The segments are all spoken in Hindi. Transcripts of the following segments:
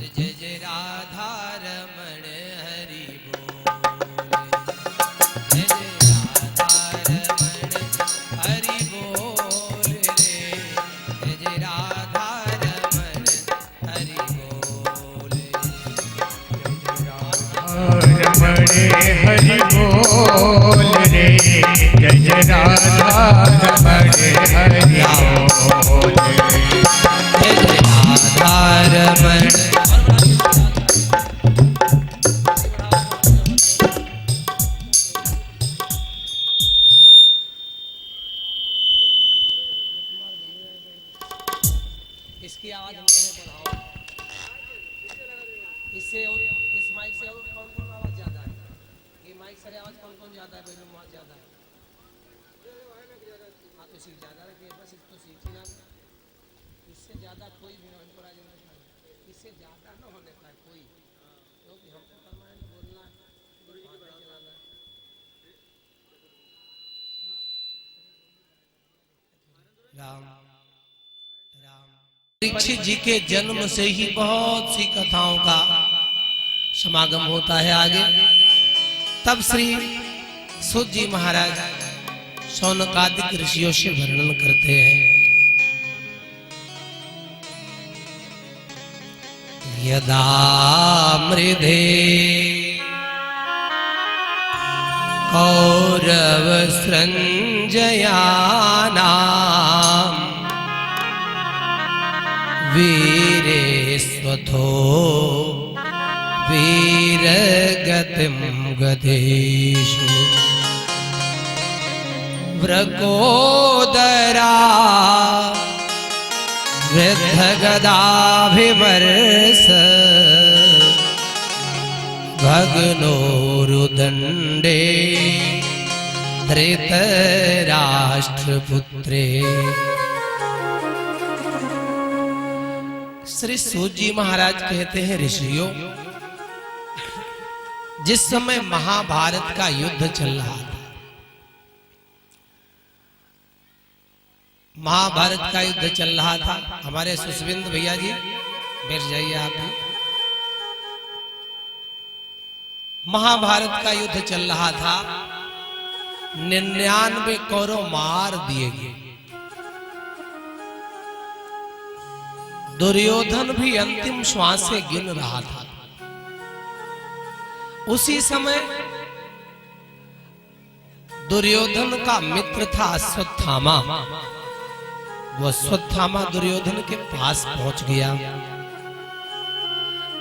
जय जय राधा रमण हरि बोल। जय जय राधा रमण हरि बोल रे। जय जय राधा रमण हरि बोल। रमण हरि बोल रे। जय जय राधा रमण हरि बोल। जय जय राधा रमण। इसकी आवाज हम कैसे बढ़ाओ? इससे और इस माइक से और कौन कौन आवाज ज्यादा है? ये माइक से आवाज कौन कौन ज्यादा है? बेलूम आवाज ज्यादा है। हाँ तो सीख ज्यादा रखिए, बस तो सीखी ना। इससे ज्यादा कोई भी ना इनको राजी नहीं करना। इससे ज्यादा ना होने पाए कोई, क्योंकि हमको परमानेंट बोलना है, चलाना है। राम राम। परीक्षित जी के जन्म से ही बहुत सी कथाओं का समागम होता है आगे। तब श्री सूत जी महाराज शौनकादिक ऋषियों से वर्णन करते हैं। यदा मृधे कौरव संजयानाम वीरे स्वथो वीरगतिं गदेषु वृकोदरा वृद्धगदाभिमर्श भग्नोरुदण्डे धृतराष्ट्रपुत्रे। श्री सूत जी महाराज कहते हैं, ऋषियों, जिस समय महाभारत का युद्ध चल रहा था, महाभारत का युद्ध चल रहा था। हमारे सुष्मिंद भैया जी बैठ जाइए आप भी। महाभारत का युद्ध चल रहा था। 99 कौरव मार दिए गए। दुर्योधन भी अंतिम श्वास से गिन रहा था। उसी समय दुर्योधन का मित्र था अश्वत्थामा। वो अश्वत्थामा दुर्योधन के पास पहुंच गया।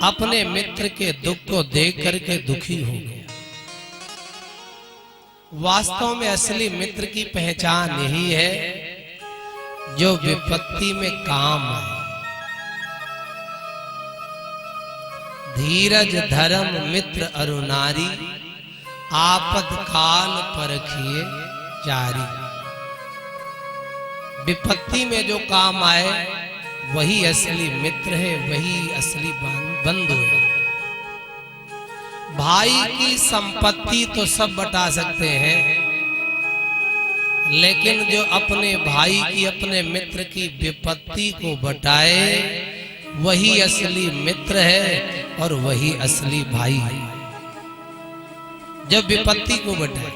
अपने मित्र के दुख को देख करके दुखी हो गया। वास्तव में असली मित्र की पहचान यही है जो विपत्ति में काम आए। धीरज धर्म मित्र अरुनारी, आपद काल परखिए जारी। विपत्ति में जो काम आए वही असली मित्र है, वही असली बंधु है। भाई की संपत्ति तो सब बटा सकते हैं, लेकिन जो अपने भाई की, अपने मित्र की विपत्ति को बटाए वही असली मित्र है और वही असली भाई है। जब विपत्ति को बटाए,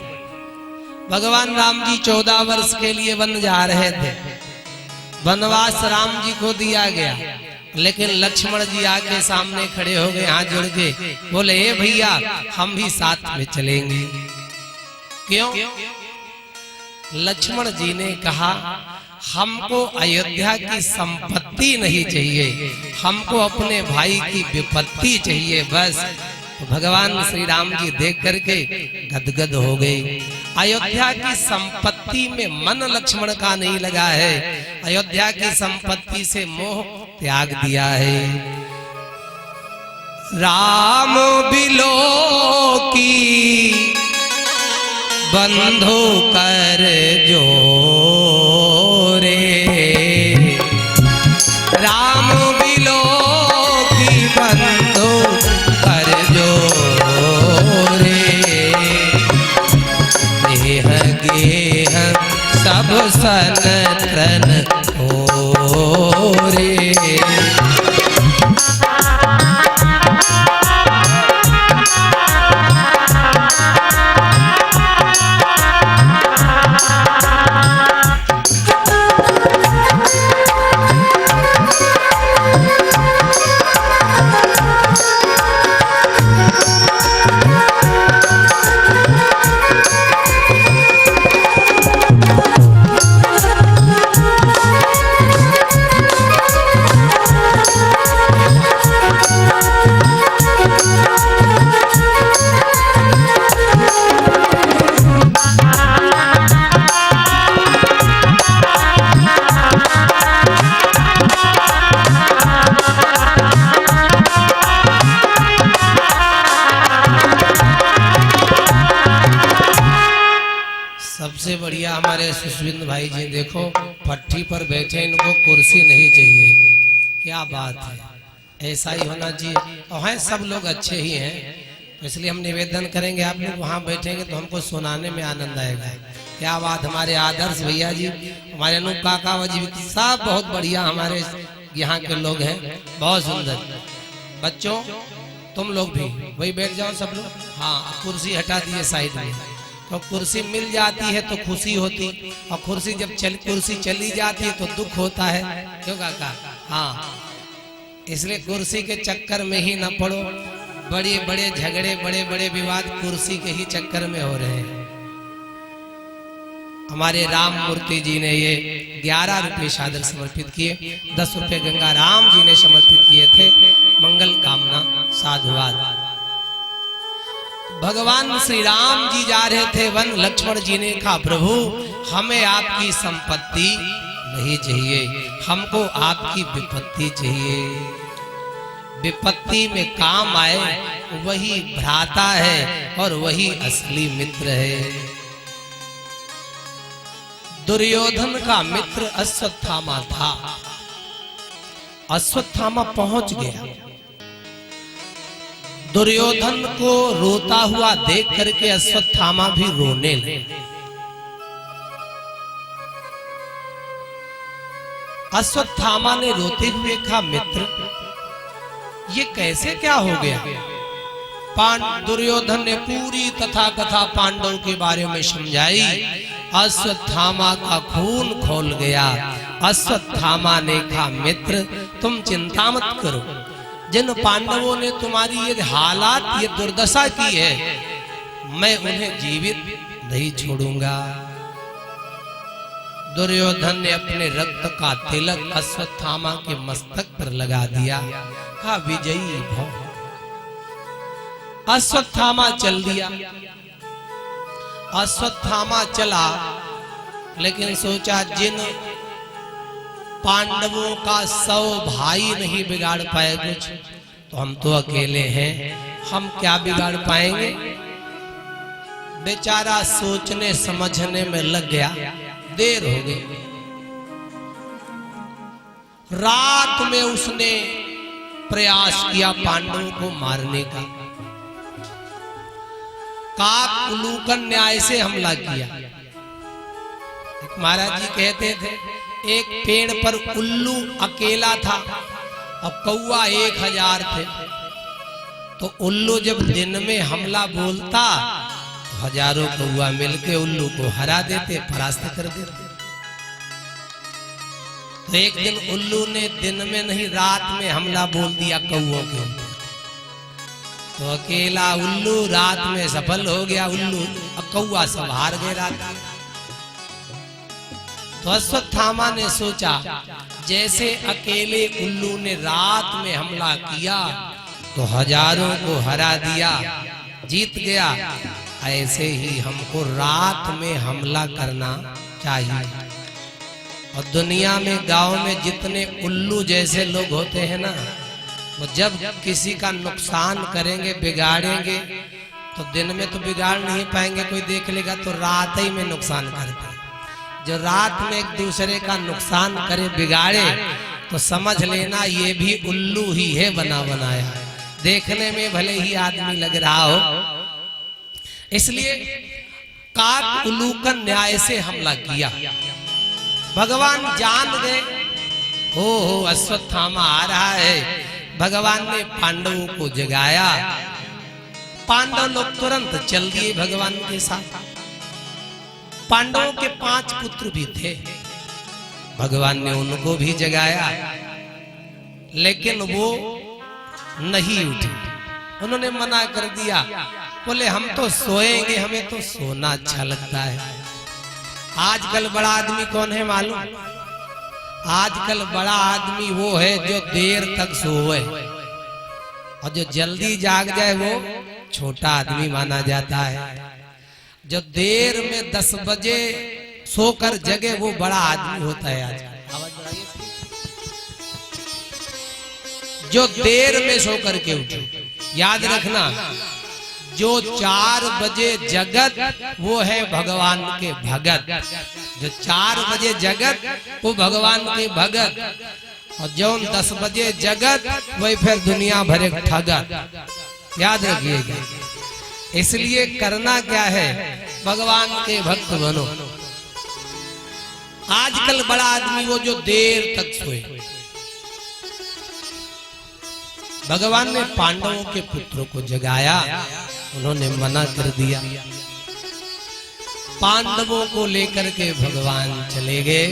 भगवान राम जी 14 वर्ष के लिए वन जा रहे थे। वनवास राम जी को दिया गया, लेकिन लक्ष्मण जी आके सामने खड़े हो गए, हाथ जोड़ के बोले, ए भैया हम भी साथ में चलेंगे। क्यों? लक्ष्मण जी ने कहा, हमको अयोध्या की संपत्ति नहीं चाहिए, हमको अपने भाई की विपत्ति चाहिए बस। तो भगवान श्री राम जी देख करके गदगद हो गए। अयोध्या की संपत्ति में मन लक्ष्मण का नहीं लगा है, अयोध्या की संपत्ति से मोह त्याग दिया है। राम बिलो की बंधु कर जोरे, राम बिलो की बंधु कर जोरे। देह गेह सब सनतन हो रे। बढ़िया हमारे सुष्मित भाई जी, देखो पट्टी पर बैठे, इनको कुर्सी नहीं चाहिए। क्या बात है, ऐसा ही होना चाहिए। और हैं सब लोग अच्छे ही हैं, इसलिए हम निवेदन करेंगे आप लोग वहाँ बैठेंगे तो हमको सुनाने में आनंद आएगा। क्या बात, हमारे आदर्श भैया जी, हमारे अनूप काका जी, सब बहुत बढ़िया हमारे यहाँ के लोग हैं, बहुत सुंदर। बच्चों तुम लोग भी वही बैठ जाओ सब लोग। हाँ, कुर्सी हटा दिए साइड में, तो कुर्सी मिल जाती है तो खुशी होती, और कुर्सी जब कुर्सी चली जाती है तो दुख होता है। क्यों काका? हाँ, इसलिए कुर्सी के चक्कर में ही न पड़ो। बड़े बड़े झगड़े, बड़े बड़े विवाद कुर्सी के ही चक्कर में हो रहे हैं। हमारे राम मूर्ति जी ने ये 11 रुपये सादर समर्पित किए, 10 रुपये गंगा राम जी ने समर्पित किए थे। मंगल कामना साधुवाद। भगवान श्री राम जी जा रहे थे वन, लक्ष्मण जी ने कहा प्रभु हमें आपकी संपत्ति नहीं चाहिए, हमको आपकी विपत्ति चाहिए। विपत्ति में काम आए वही भ्राता है और वही असली मित्र है। दुर्योधन का मित्र अश्वत्थामा था। अश्वत्थामा पहुंच गया, दुर्योधन को रोता हुआ देख करके अश्वत्थामा भी रोने लगे। अश्वत्थामा ने रोते हुए कहा मित्र ये कैसे क्या हो गया? दुर्योधन ने पूरी तथा कथा पांडवों के बारे में समझाई। अश्वत्थामा का खून खोल गया। अश्वत्थामा ने कहा मित्र तुम चिंता मत करो, जिन पांडवों ने तुम्हारी ये हालात, ये दुर्दशा की है, मैं उन्हें जीवित नहीं छोड़ूंगा। दुर्योधन ने अपने रक्त का तिलक अश्वत्थामा के मस्तक पर लगा दिया, कहा विजयी भव। अश्वत्थामा चल दिया। अश्वत्थामा चला, लेकिन सोचा जिन पांडवों का 100 भाई नहीं बिगाड़ पाए कुछ, तो हम तो अकेले हैं, हम क्या बिगाड़ पाएंगे? बेचारा सोचने समझने में लग गया, देर हो गई। रात में उसने प्रयास किया पांडवों को मारने का। काकउलूकन न्याय से हमला किया। महाराज जी कहते थे एक पेड़ पर उल्लू अकेला था और कौवा 1000 थे, तो उल्लू जब दिन में हमला बोलता, हजारों कौवा मिलके उल्लू को हरा देते, परास्त कर देते। तो एक दिन उल्लू ने दिन में नहीं रात में हमला बोल दिया कौवों के ऊपर, तो अकेला उल्लू रात में सफल हो गया। उल्लू कौवा सब हार गए रात में। तो अश्वत्थामा ने सोचा जैसे अकेले उल्लू ने रात में हमला किया तो हजारों को हरा दिया, जीत गया, ऐसे ही हमको रात में हमला करना चाहिए। और दुनिया में गांव में जितने उल्लू जैसे लोग होते हैं ना, वो जब किसी का नुकसान करेंगे, बिगाड़ेंगे, तो दिन में तो बिगाड़ नहीं पाएंगे, कोई देख लेगा तो रात ही में नुकसान करते हैं। जो रात में एक दूसरे का नुकसान करे, बिगाड़े, तो समझ लेना ये भी उल्लू ही है बना बनाया, देखने में भले ही आदमी लग रहा हो। इसलिए काकउलूकन न्याय से हमला किया। भगवान जान गए हो अश्वत्थामा आ रहा है। भगवान ने पांडवों को जगाया। पांडव लोग तुरंत चल दिए भगवान के साथ। पांडवों के 5 पुत्र भी थे, भगवान ने उनको भी जगाया, लेकिन वो नहीं उठे। उन्होंने मना कर दिया, बोले हम तो सोएंगे, हमें तो सोना अच्छा लगता है। आजकल बड़ा आदमी कौन है मालूम? आजकल बड़ा आदमी वो है जो देर तक सोए, और जो जल्दी जाग जाए वो छोटा आदमी माना जाता है। जो देर में 10 बजे सोकर जगे वो बड़ा आदमी होता है। आज जो देर में सोकर के उठे, याद रखना जो 4 बजे जगत वो है भगवान के भगत। जो 4 बजे जगत वो भगवान के भगत, और जो 10 बजे जगत वही फिर दुनिया भरे ठगत। याद रखिएगा। इसलिए करना क्या है, भगवान के भक्त बनो। आजकल बड़ा आदमी वो जो देर तक सोए, भगवान ने पांडवों के पुत्रों को जगाया, उन्होंने मना कर दिया। पांडवों को लेकर के भगवान चले गए।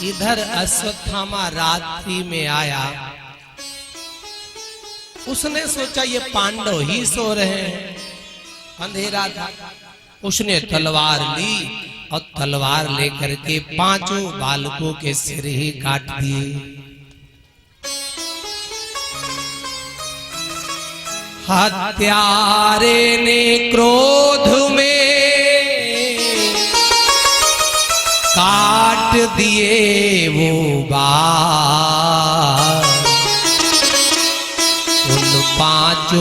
इधर अश्वत्थामा रात्रि में आया, उसने सोचा ये पांडव ही सो रहे हैं, अंधेरा था। उसने तलवार ली और तलवार लेकर के 5 बालकों के सिर ही काट दिए। हत्यारे ने क्रोध में काट दिए वो बाल, उन 5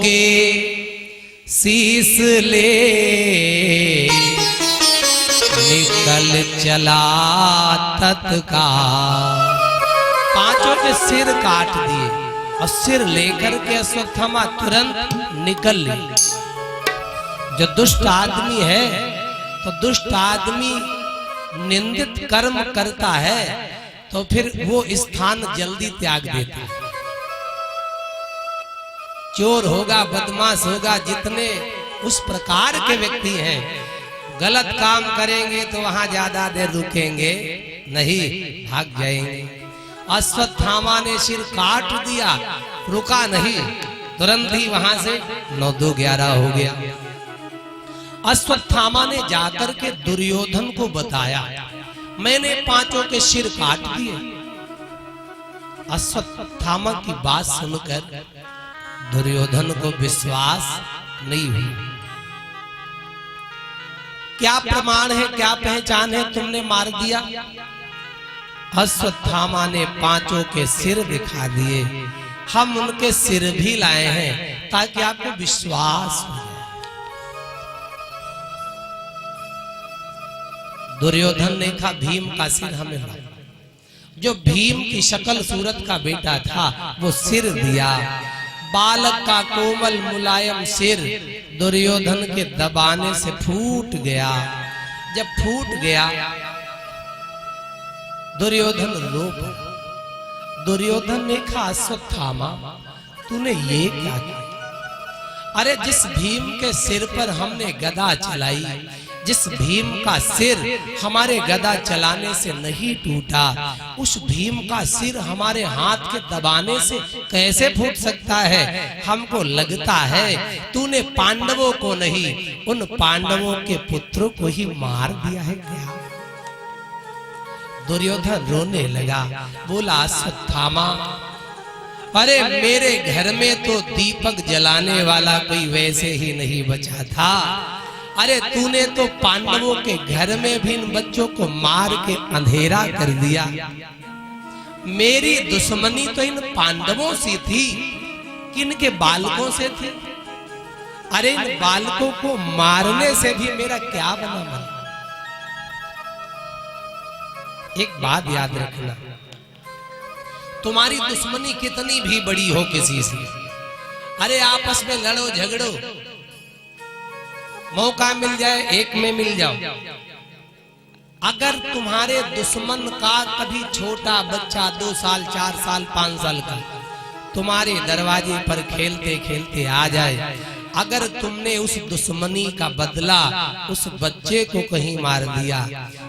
के शीश ले निकल चला तत्काल। 5 के सिर काट दिए और सिर लेकर के अश्वत्थामा तुरंत निकल ली। जो दुष्ट आदमी है, तो दुष्ट आदमी निंदित कर्म करता है तो फिर वो स्थान जल्दी त्याग देता है। चोर होगा, बदमाश होगा, जितने उस प्रकार के व्यक्ति हैं, गलत काम करेंगे तो वहां ज्यादा देर रुकेंगे नहीं, भाग जाएंगे। अश्वत्थामा ने सिर काट दिया, रुका नहीं, तुरंत ही वहां से 9-2-11 हो गया। अश्वत्थामा ने जाकर के दुर्योधन को बताया, मैंने 5 के सिर काट दिए। अश्वत्थामा की बात सुनकर दुर्योधन को विश्वास नहीं हुई। क्या प्रमाण है, क्या पहचान है, तुमने मार दिया? अश्वत्थामा ने 5 के सिर दिखा दिए। हम उनके सिर भी लाए हैं ताकि आपको विश्वास हो। दुर्योधन ने कहा भीम का सिर हमें ला। जो भीम की शक्ल सूरत का बेटा था वो सिर दिया। बालक का कोमल मुलायम सिर दुर्योधन के दबाने से फूट गया। जब फूट गया दुर्योधन रो पड़ा। दुर्योधन ने कहा अश्वत्थामा तूने ये क्या किया? अरे जिस भीम के सिर पर हमने गदा चलाई, जिस भीम का सिर हमारे गदा चलाने से नहीं टूटा, उस भीम का सिर हमारे हाथ के दबाने से कैसे फूट सकता है? हमको लगता है तूने पांडवों को नहीं, उन पांडवों के पुत्रों को ही मार दिया है क्या? दुर्योधन रोने लगा, बोला अश्वत्थामा अरे मेरे घर में तो दीपक जलाने वाला कोई वैसे ही नहीं बचा था। अरे तूने तो पांडवों के घर में भी इन बच्चों को मार के अंधेरा कर दिया। मेरी दुश्मनी तो इन पांडवों से थी, किनके बालकों से थी। अरे इन बालकों को मारने से भी मेरा क्या बना मन। एक बात याद रखना, तुम्हारी दुश्मनी कितनी भी बड़ी हो किसी से, अरे आपस में लड़ो झगड़ो, मौका मिल जाए एक में मिल जाओ। अगर तुम्हारे दुश्मन का कभी छोटा बच्चा 2 साल 4 साल 5 साल का तुम्हारे दरवाजे पर खेलते खेलते आ जाए, अगर तुमने उस दुश्मनी का बदला उस बच्चे को कहीं मार दिया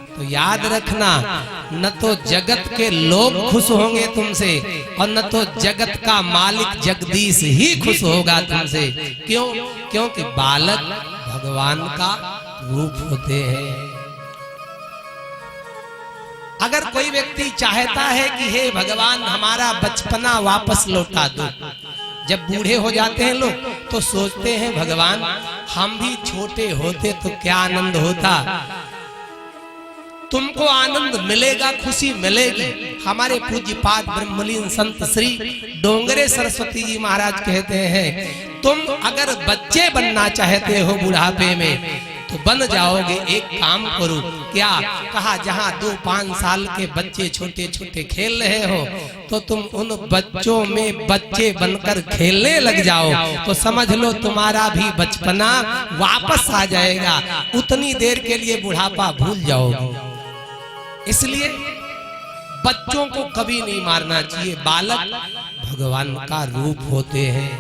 तो याद रखना, न तो जगत के लोग खुश होंगे तुमसे और न तो जगत का मालिक जगदीश ही खुश होगा तुमसे। क्यों? क्योंकि बालक भगवान का रूप होते हैं। अगर कोई व्यक्ति चाहता है कि हे भगवान हमारा बचपना वापस लौटा दो, जब बूढ़े हो जाते हैं लोग तो सोचते हैं भगवान हम भी छोटे होते तो क्या आनंद होता। तुमको आनंद मिलेगा, खुशी मिलेगी। हमारे पूज्यपाद ब्रह्मलीन संत श्री डोंगरे सरस्वती जी महाराज कहते हैं, तुम अगर बच्चे बनना चाहते हो बुढ़ापे में तो बन जाओगे। एक काम करो, क्या कहा, जहाँ 2-5 साल के बच्चे छोटे छोटे खेल रहे हो तो तुम उन बच्चों में बच्चे बनकर खेलने लग जाओ, तो समझ लो तुम्हारा भी बचपना वापस आ जाएगा। उतनी देर के लिए बुढ़ापा भूल जाओगे। इसलिए बच्चों को कभी नहीं मारना चाहिए। बालक भगवान का रूप होते हैं।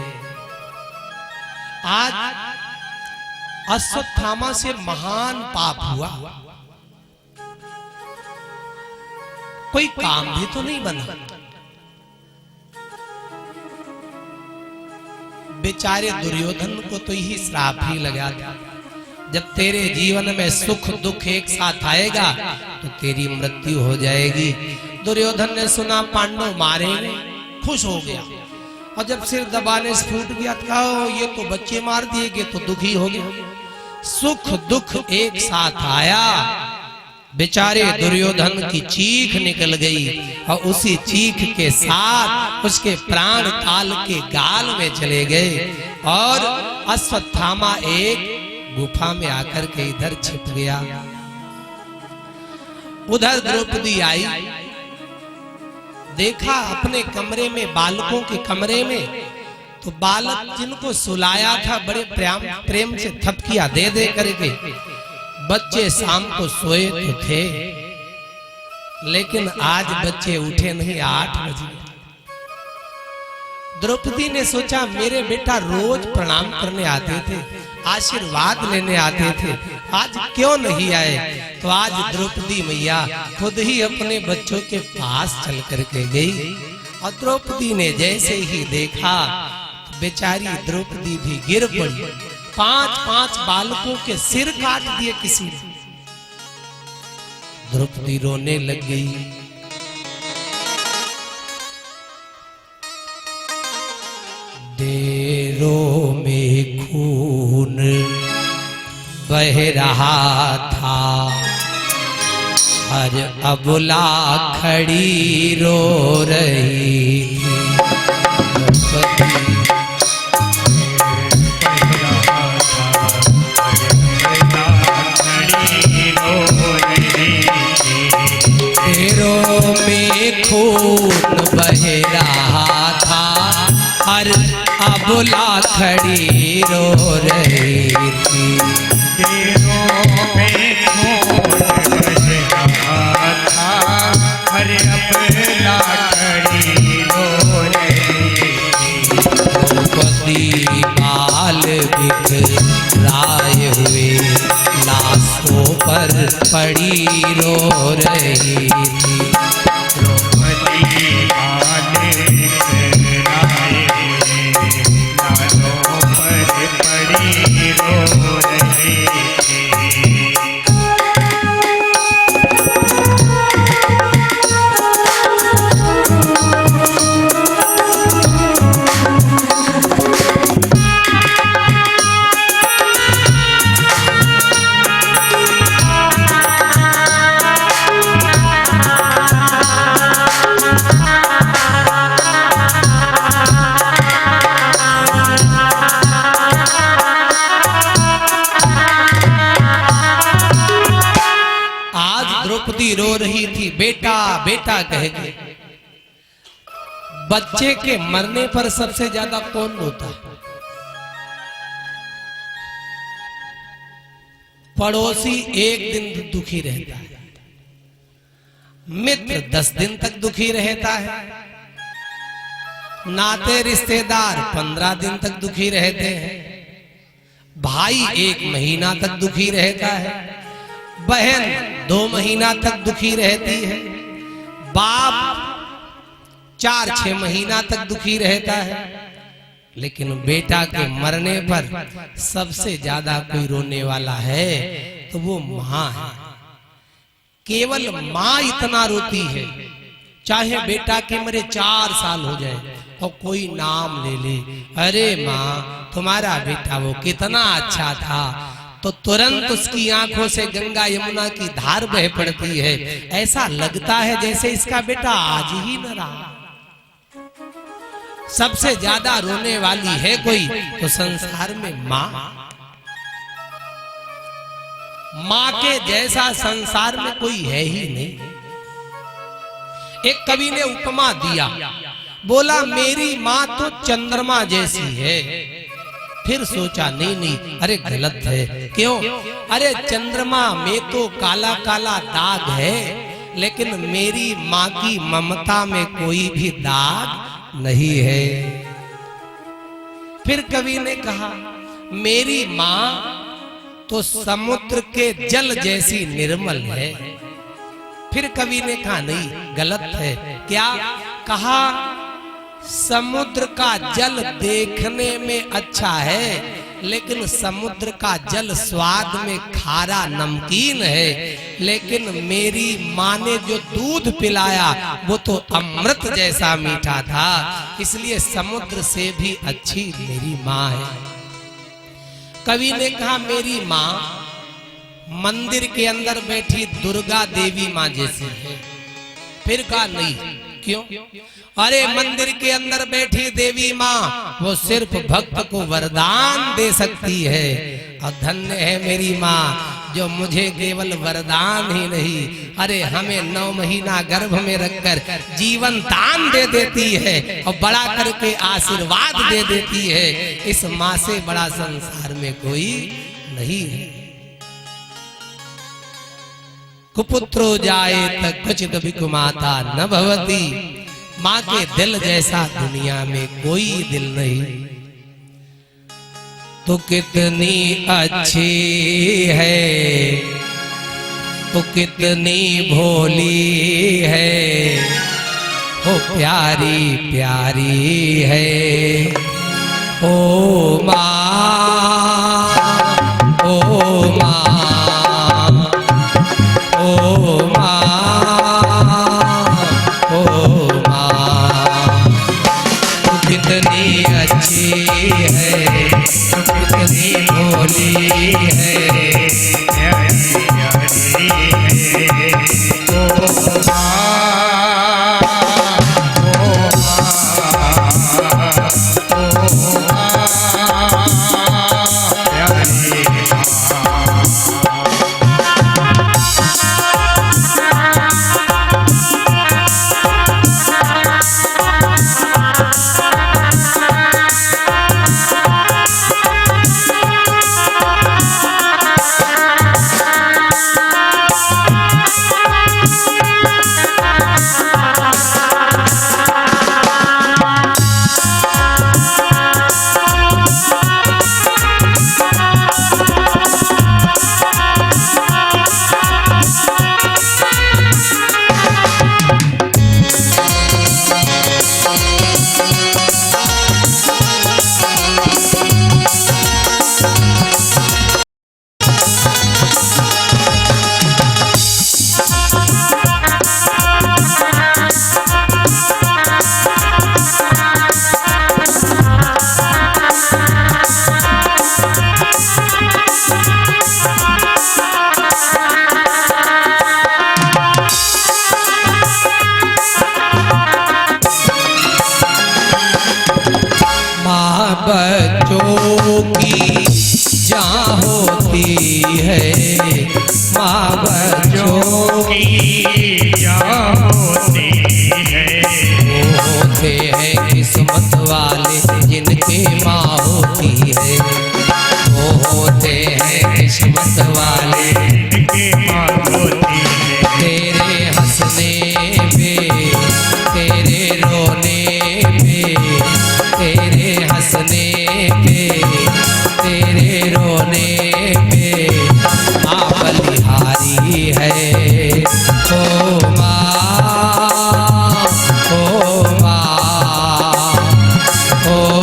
आज अश्वत्थामा से महान पाप हुआ, कोई काम भी तो नहीं बना। बेचारे दुर्योधन को तो यही श्राप ही लगा था, जब तेरे जीवन में सुख दुख एक साथ आएगा तो तेरी मृत्यु हो जाएगी। दुर्योधन ने सुना पांडव मारेंगे, खुश हो गया, और जब सिर दबाने से फूट गया तो कहा ये तो बच्चे मार दिए गए, तो दुखी हो गया। सुख दुख एक साथ आया, बेचारे दुर्योधन की चीख निकल गई, और उसी चीख के साथ उसके प्राण काल के गाल में चले गए। और अश्वत्थामा एक गुफा में आकर के इधर छिप गया। उधर द्रौपदी आई, देखा अपने कमरे में, बालकों के कमरे में, तो बालक जिनको सुलाया था बड़े प्रेम से थपकियां दे दे करके, बच्चे शाम को सोए तो थे, लेकिन आज बच्चे उठे नहीं। 8 बजे द्रौपदी ने सोचा मेरे बेटा रोज प्रणाम करने आते थे, आशीर्वाद लेने आते थे, आज क्यों नहीं आए। तो आज द्रौपदी मैया खुद ही अपने बच्चों के पास चल करके गई, और द्रौपदी ने जैसे ही देखा बेचारी द्रौपदी भी गिर पड़ी। 5-5 बालकों के सिर काट दिए किसी ने। द्रौपदी रोने लग गई। देरों में खून बह रहा था, हर अबला खड़ी रो रही थी। देरों में खून बह रहा था, हर अबला खड़ी रो रही थी। देरों में खून बह रहा था, हर अबला खड़ी रो रही थी। द्रौपदी बाल बिखराए हुए लाशों पर पड़ी रो रही थी। द्रौपदी बाल बिखराए लाशों पर पड़ी रो रही थी। रो रही थी, बेटा बेटा कह के। बच्चे के मरने पर सबसे ज्यादा कौन रोता है? पड़ोसी 1 दिन दुखी रहता है, मित्र 10 दिन तक दुखी रहता है, नाते रिश्तेदार 15 दिन तक दुखी रहते हैं, भाई 1 महीना तक दुखी रहता है, बहन 2 महीना तक दुखी रहती है, बाप 4-6 महीना तक दुखी रहता है। लेकिन बेटा के मरने पर सबसे ज्यादा कोई रोने वाला है तो वो माँ है। केवल माँ इतना रोती है, चाहे बेटा के मरे 4 साल हो जाए और कोई नाम ले ले, अरे माँ तुम्हारा बेटा वो कितना अच्छा था, तो तुरंत उसकी आंखों से गंगा यमुना की धार बह पड़ती है। ऐसा लगता है जैसे इसका बेटा आज ही न रहा। सबसे ज्यादा रोने वाली है कोई तो संसार में माँ। माँ के जैसा संसार में कोई है ही नहीं। एक कवि ने उपमा दिया, बोला मेरी माँ तो चंद्रमा जैसी है। फिर सोचा नहीं, अरे गलत है। क्यों? अरे चंद्रमा में तो काला काला दाग है, लेकिन मेरी माँ की ममता में कोई भी दाग नहीं है। फिर कवि ने कहा मेरी माँ तो समुद्र के जल जैसी निर्मल है। फिर कवि ने कहा नहीं, गलत है। क्या कहा? समुद्र का जल देखने में अच्छा है, लेकिन समुद्र का जल स्वाद में खारा नमकीन है। लेकिन मेरी माँ ने जो दूध पिलाया वो तो अमृत जैसा मीठा था, इसलिए समुद्र से भी अच्छी मेरी माँ है। कवि ने कहा मेरी माँ मंदिर के अंदर बैठी दुर्गा देवी माँ जैसी है। फिर कहा नहीं, क्यों? अरे मंदिर के अंदर बैठी देवी माँ वो सिर्फ भक्त को वरदान दे सकती है, और धन्य है मेरी माँ जो मुझे केवल वरदान ही नहीं, अरे हमें 9 महीना गर्भ में रखकर जीवन दान दे देती है और बड़ा करके आशीर्वाद दे देती है। इस माँ से बड़ा संसार में कोई नहीं है। कुपुत्रो जाए तक क्वचित भिकुमाता न भवती। माँ के दिल जैसा दुनिया में कोई दिल नहीं। तो कितनी अच्छी है, तो कितनी भोली है, ओ प्यारी प्यारी है ओ माँ, ओ माँ, ओ माँ, ओ माँ। तू कितनी अच्छी है, तू कितनी भोली है, प्यारी प्यारी है ओ माँ, ओ माँ, प्यारी माँ। बच्चों की जहाँ होती है, माँ बच्चों की जहाँ होती है, वो होते हैं किस्मत वाले जिनके माँ होती है, वो होते हैं किस्मत वाले जिनके माँ होती है। तेरे हंसने पे, तेरे रोने पे, तेरे हंसने पे, तेरे रोने पे माँ बलिहारी है ओ माँ, ओ माँ, ओ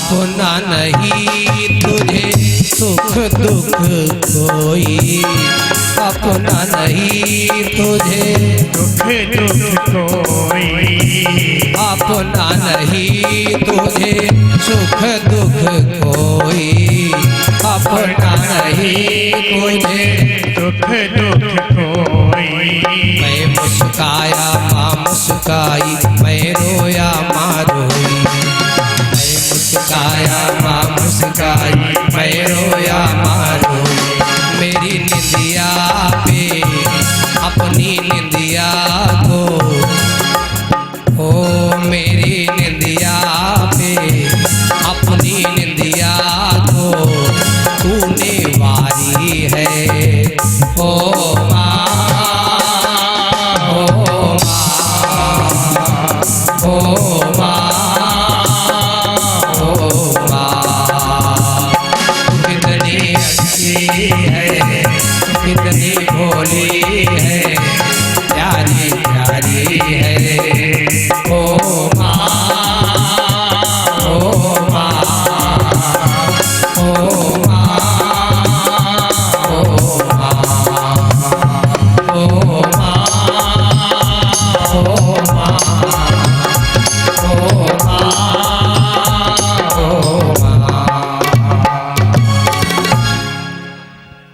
अपना नहीं तुझे सुख दुख कोई, अपना नहीं तुझे दुख दुख कोई, अपना नहीं तुझे सुख दुख कोई, अपना नहीं तुझे दुख दुख कोई। मैं मुस्काया माँ मुस्काई, मैं रोया माँ रोई, मैं मुस्काया माँ मुस्काई, मैं रोया माँ रोई। मेरी निंदिया पे अपनी निंदिया को, ओ मेरी निंदिया पे अपनी निंदिया को तूने वारी है। ओ माँ, ओ माँ, ओ माँ, ओ माँ, कितनी अच्छी है, कितनी भोली है, प्यारी प्यारी है। ओ माँ, ओ माँ, ओ माँ, ओ माँ, ओ माँ, ओ माँ, ओ माँ।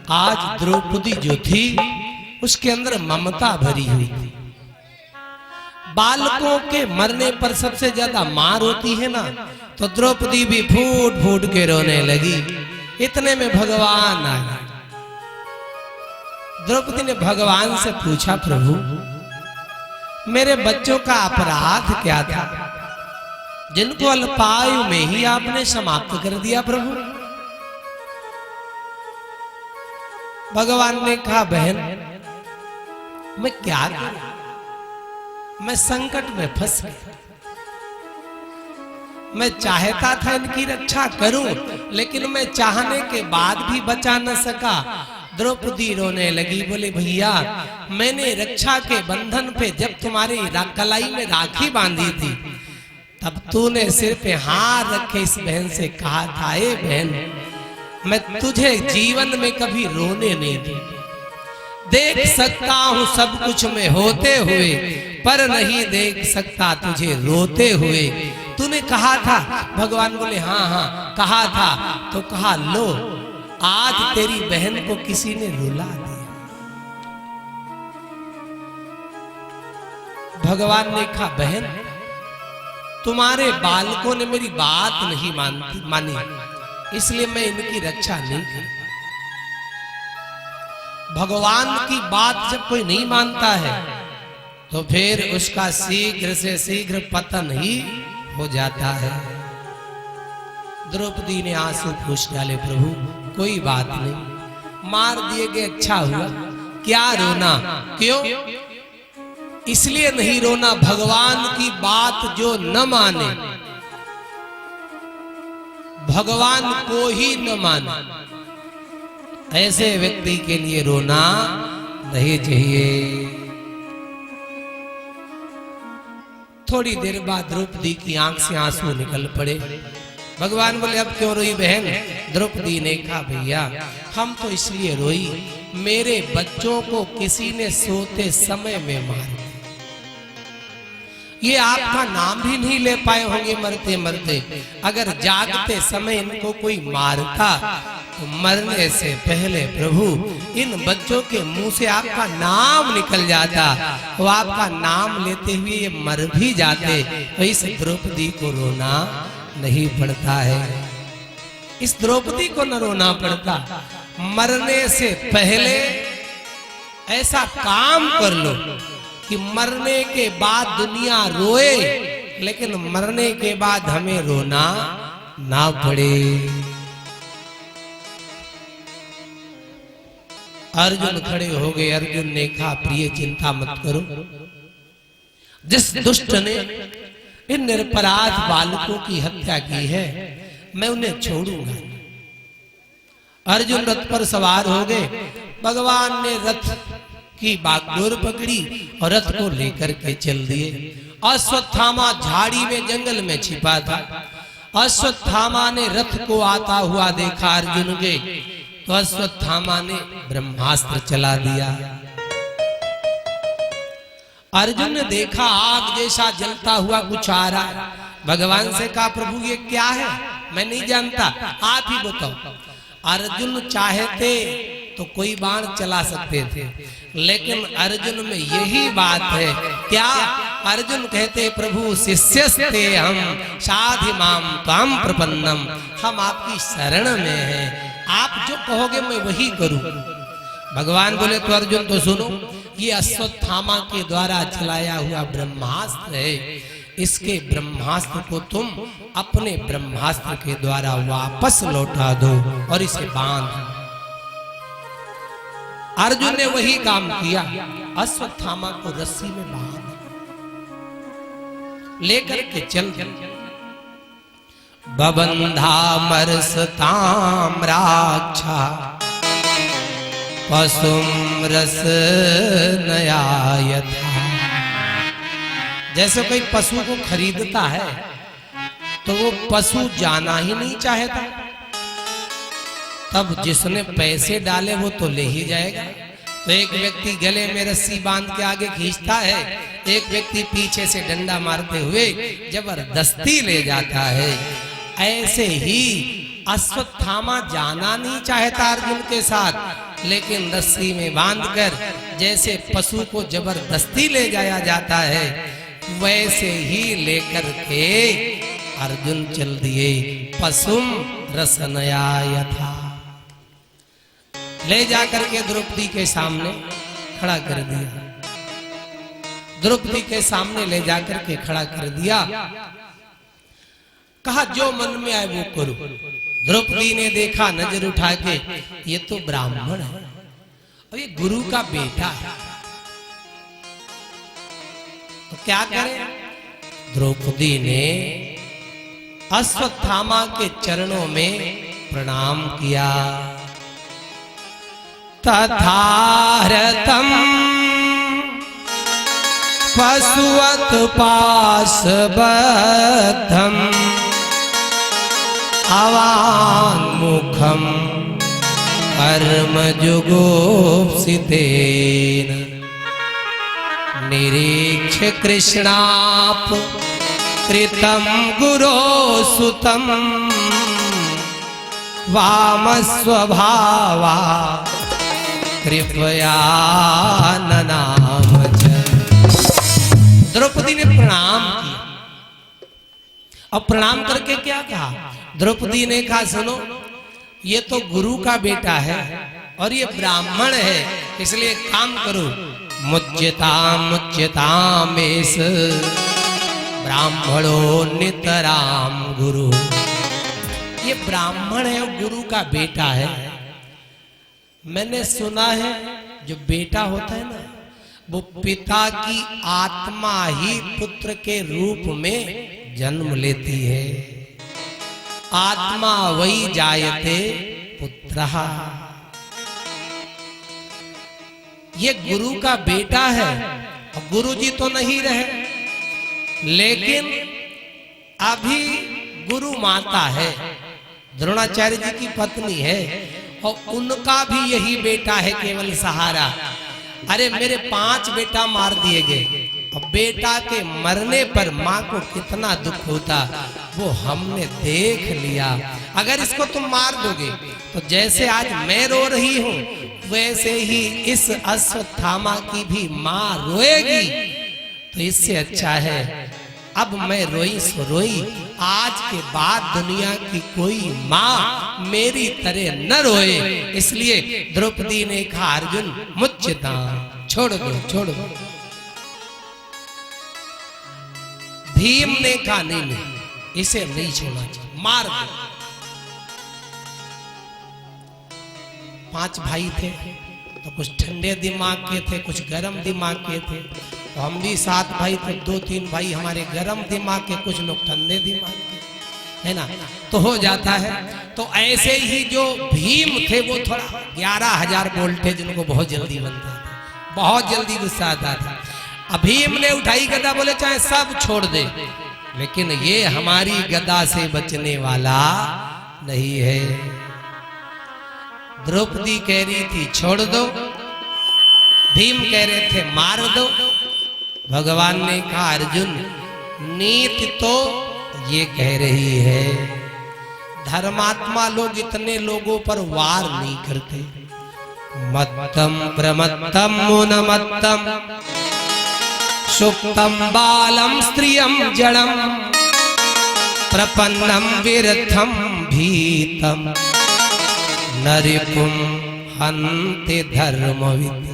आज द्रौपदी जो थी उसके अंदर ममता भरी हुई थी। बालकों के मरने पर सबसे ज्यादा मार होती है ना, तो द्रौपदी भी फूट फूट के रोने लगी। इतने में भगवान आए। द्रौपदी ने भगवान से पूछा, प्रभु मेरे बच्चों का अपराध क्या था जिनको अल्पायु में ही आपने समाप्त कर दिया प्रभु? भगवान ने कहा, बहन मैं क्या करूं, मैं संकट में फंस गया। मैं चाहता था इनकी रक्षा करूं, लेकिन मैं चाहने के बाद भी बचा न सका। द्रौपदी रोने लगी, बोले भैया मैंने रक्षा के बंधन पे जब तुम्हारी कलाई में राखी बांधी थी तब तूने सिर पे हाथ रखे इस बहन से कहा था, ए बहन मैं तुझे जीवन में कभी रोने नहीं दी। देख सकता हूं सब कुछ में होते हुए, पर नहीं देख सकता तुझे रोते हुए। तूने कहा था। भगवान बोले हाँ हाँ कहा था। तो कहा, लो आज तेरी बहन को किसी ने रुला दिया। भगवान ने कहा, बहन तुम्हारे बालकों ने मेरी बात नहीं मानी, इसलिए मैं इनकी रक्षा नहीं कर। भगवान की बात जब कोई नहीं मानता है तो फिर उसका शीघ्र से शीघ्र पतन ही हो जाता है। द्रौपदी ने आंसू पूछ डाले, प्रभु कोई बात नहीं, मार दिए गए अच्छा हुआ, क्या रोना? क्यों? इसलिए नहीं रोना, भगवान की बात जो न माने, भगवान को ही न माने, ऐसे व्यक्ति के लिए रोना नहीं चाहिए। थोड़ी देर बाद द्रौपदी की आंख से आंसू निकल पड़े। भगवान बोले, अब क्यों रोई बहन? द्रौपदी ने कहा, भैया हम तो इसलिए रोई, मेरे बच्चों को किसी ने सोते समय में मार दिया। ये आपका नाम भी नहीं ले पाए होंगे मरते मरते। अगर जागते समय इनको कोई मारता तो मरने से पहले प्रभु इन बच्चों के मुंह से आपका नाम निकल जाता, वो आपका नाम लेते हुए ये मर भी जाते, तो इस द्रौपदी को रोना नहीं पड़ता है। इस द्रौपदी को न रोना पड़ता। मरने से पहले ऐसा काम कर लो कि मरने के बाद दुनिया रोए, लेकिन मरने के बाद हमें रोना ना पड़े। अर्जुन खड़े हो गए। अर्जुन ने कहा, प्रिय चिंता मत करो, जिस दुष्ट ने इन निरपराध बालकों की हत्या की है मैं उन्हें छोड़ूंगा। अर्जुन रथ पर सवार हो गए। भगवान ने रथ की बागडोर पकड़ी और रथ को लेकर के चल दिए। अश्वत्थामा झाड़ी में जंगल में छिपा था। अश्वत्थामा ने रथ को आता हुआ देखा अर्जुन के, तो अश्वत्थामा ने ब्रह्मास्त्र चला दिया। अर्जुन ने देखा आग जैसा जलता हुआ कुछ आ रहा है। भगवान से कहा प्रभु ये क्या है, मैं नहीं जानता, आप ही बताओ। अर्जुन चाहते तो कोई बाण चला सकते थे, लेकिन अर्जुन में यही बात है। क्या अर्जुन कहते प्रभु शिष्यस्ते हम साधि माम त्वाम प्रपन्नम, हम आपकी शरण में हैं, आप जो कहोगे मैं वही करूं। भगवान बोले तो अर्जुन तो सुनो, ये अश्वत्थामा के द्वारा चलाया हुआ ब्रह्मास्त्र है, इसके ब्रह्मास्त्र को तुम अपने ब्रह्मास्त्र के द्वारा वापस लौटा दो और इसे बांध। अर्जुन ने वही काम किया, अश्वत्थामा को रस्सी में बांध लेकर के चल। बबंधा मरसताम राक्षा पशुम रस नया यथा। जैसे कोई पशु को खरीदता है तो वो पशु जाना ही नहीं चाहता, तब जिसने पैसे डाले वो तो ले ही जाएगा। तो एक व्यक्ति गले में रस्सी बांध के आगे खींचता है, एक व्यक्ति पीछे से डंडा मारते हुए जबरदस्ती ले जाता है। ऐसे ही अश्वत्थामा जाना नहीं चाहता अर्जुन के साथ, लेकिन रस्सी में बांधकर जैसे पशु को जबरदस्ती ले जाया जाता है, वैसे ही लेकर के अर्जुन चल दिए। पशुम रसनया यथा, ले जाकर के द्रौपदी के सामने खड़ा कर दिया। द्रौपदी के सामने ले जाकर के खड़ा कर दिया, कहा जो मन में आए वो करो। द्रौपदी ने देखा नजर उठा के, ये तो ब्राह्मण है और ये गुरु का बेटा है, तो क्या करें। द्रौपदी ने अश्वत्थामा के चरणों में प्रणाम किया। तथारतम पशुवत पाशबद्धम अवान्मुखम कर्मजुगोप्सितेन निरीक्ष्य कृष्णाप कृतं गुरो सुतं वामस्वभावा कृपया ननाम। द्रौपदी ने प्रणाम किया और प्रणाम करके क्या कहा, द्रौपदी ने कहा सुनो, ये तो गुरु का बेटा है और ये ब्राह्मण है, इसलिए काम करो, मुच्यताम एष ब्राह्मणो नितराम गुरु। ये ब्राह्मण है और गुरु का बेटा है। मैंने सुना है जो बेटा होता है ना, वो पिता की आत्मा ही पुत्र के रूप में जन्म लेती है। आत्मा वही जायते पुत्रः। ये गुरु का बेटा है और गुरु जी तो नहीं रहे, लेकिन अभी गुरु माता है, द्रोणाचार्य जी की पत्नी है और उनका भी यही बेटा है केवल सहारा। अरे मेरे 5 बेटा मार दिए गए और बेटा के मरने पर माँ को कितना दुख होता वो हमने देख लिया। अगर इसको तुम मार दोगे तो जैसे आज मैं रो रही हूँ वैसे ही इस अश्वत्थामा की भी माँ रोएगी। तो इससे अच्छा है अब मैं रोई सो रोई, आज के बाद दुनिया की कोई माँ मेरी तरह न रोए। इसलिए द्रौपदी ने कहा अर्जुन मुच्यता, छोड़ दो छोड़ दो। भीम ने कहा नहीं, इसे नहीं छोड़ना चाहिए, मार दो। 5 भाई थे तो कुछ ठंडे दिमाग के थे, कुछ गर्म दिमाग के थे। तो हम भी 7 भाई थे, 2-3 भाई हमारे गर्म दिमाग के, कुछ लोग ठंडे दिमाग के, है ना, तो हो जाता है। तो ऐसे ही जो भीम थे वो थोड़ा 11,000 वोल्टेज उनको बहुत जल्दी बनता था, बहुत जल्दी गुस्सा आता था। अब भीम ने उठाई गदा, बोले चाहे सब छोड़ दे, लेकिन ये हमारी गदा से बचने वाला नहीं है। द्रौपदी कह रही थी छोड़ दो, भीम कह रहे थे मार दो। भगवान ने कहा अर्जुन नीति तो ये कह रही है, धर्मात्मा लोग इतने लोगों पर वार नहीं करते। मत्तम प्रमत्तम मुनमत्तम सुप्तम बालम स्त्रियम जड़म प्रपन्नम विरथम भीतम नरिपुम हन्ते धर्मविद।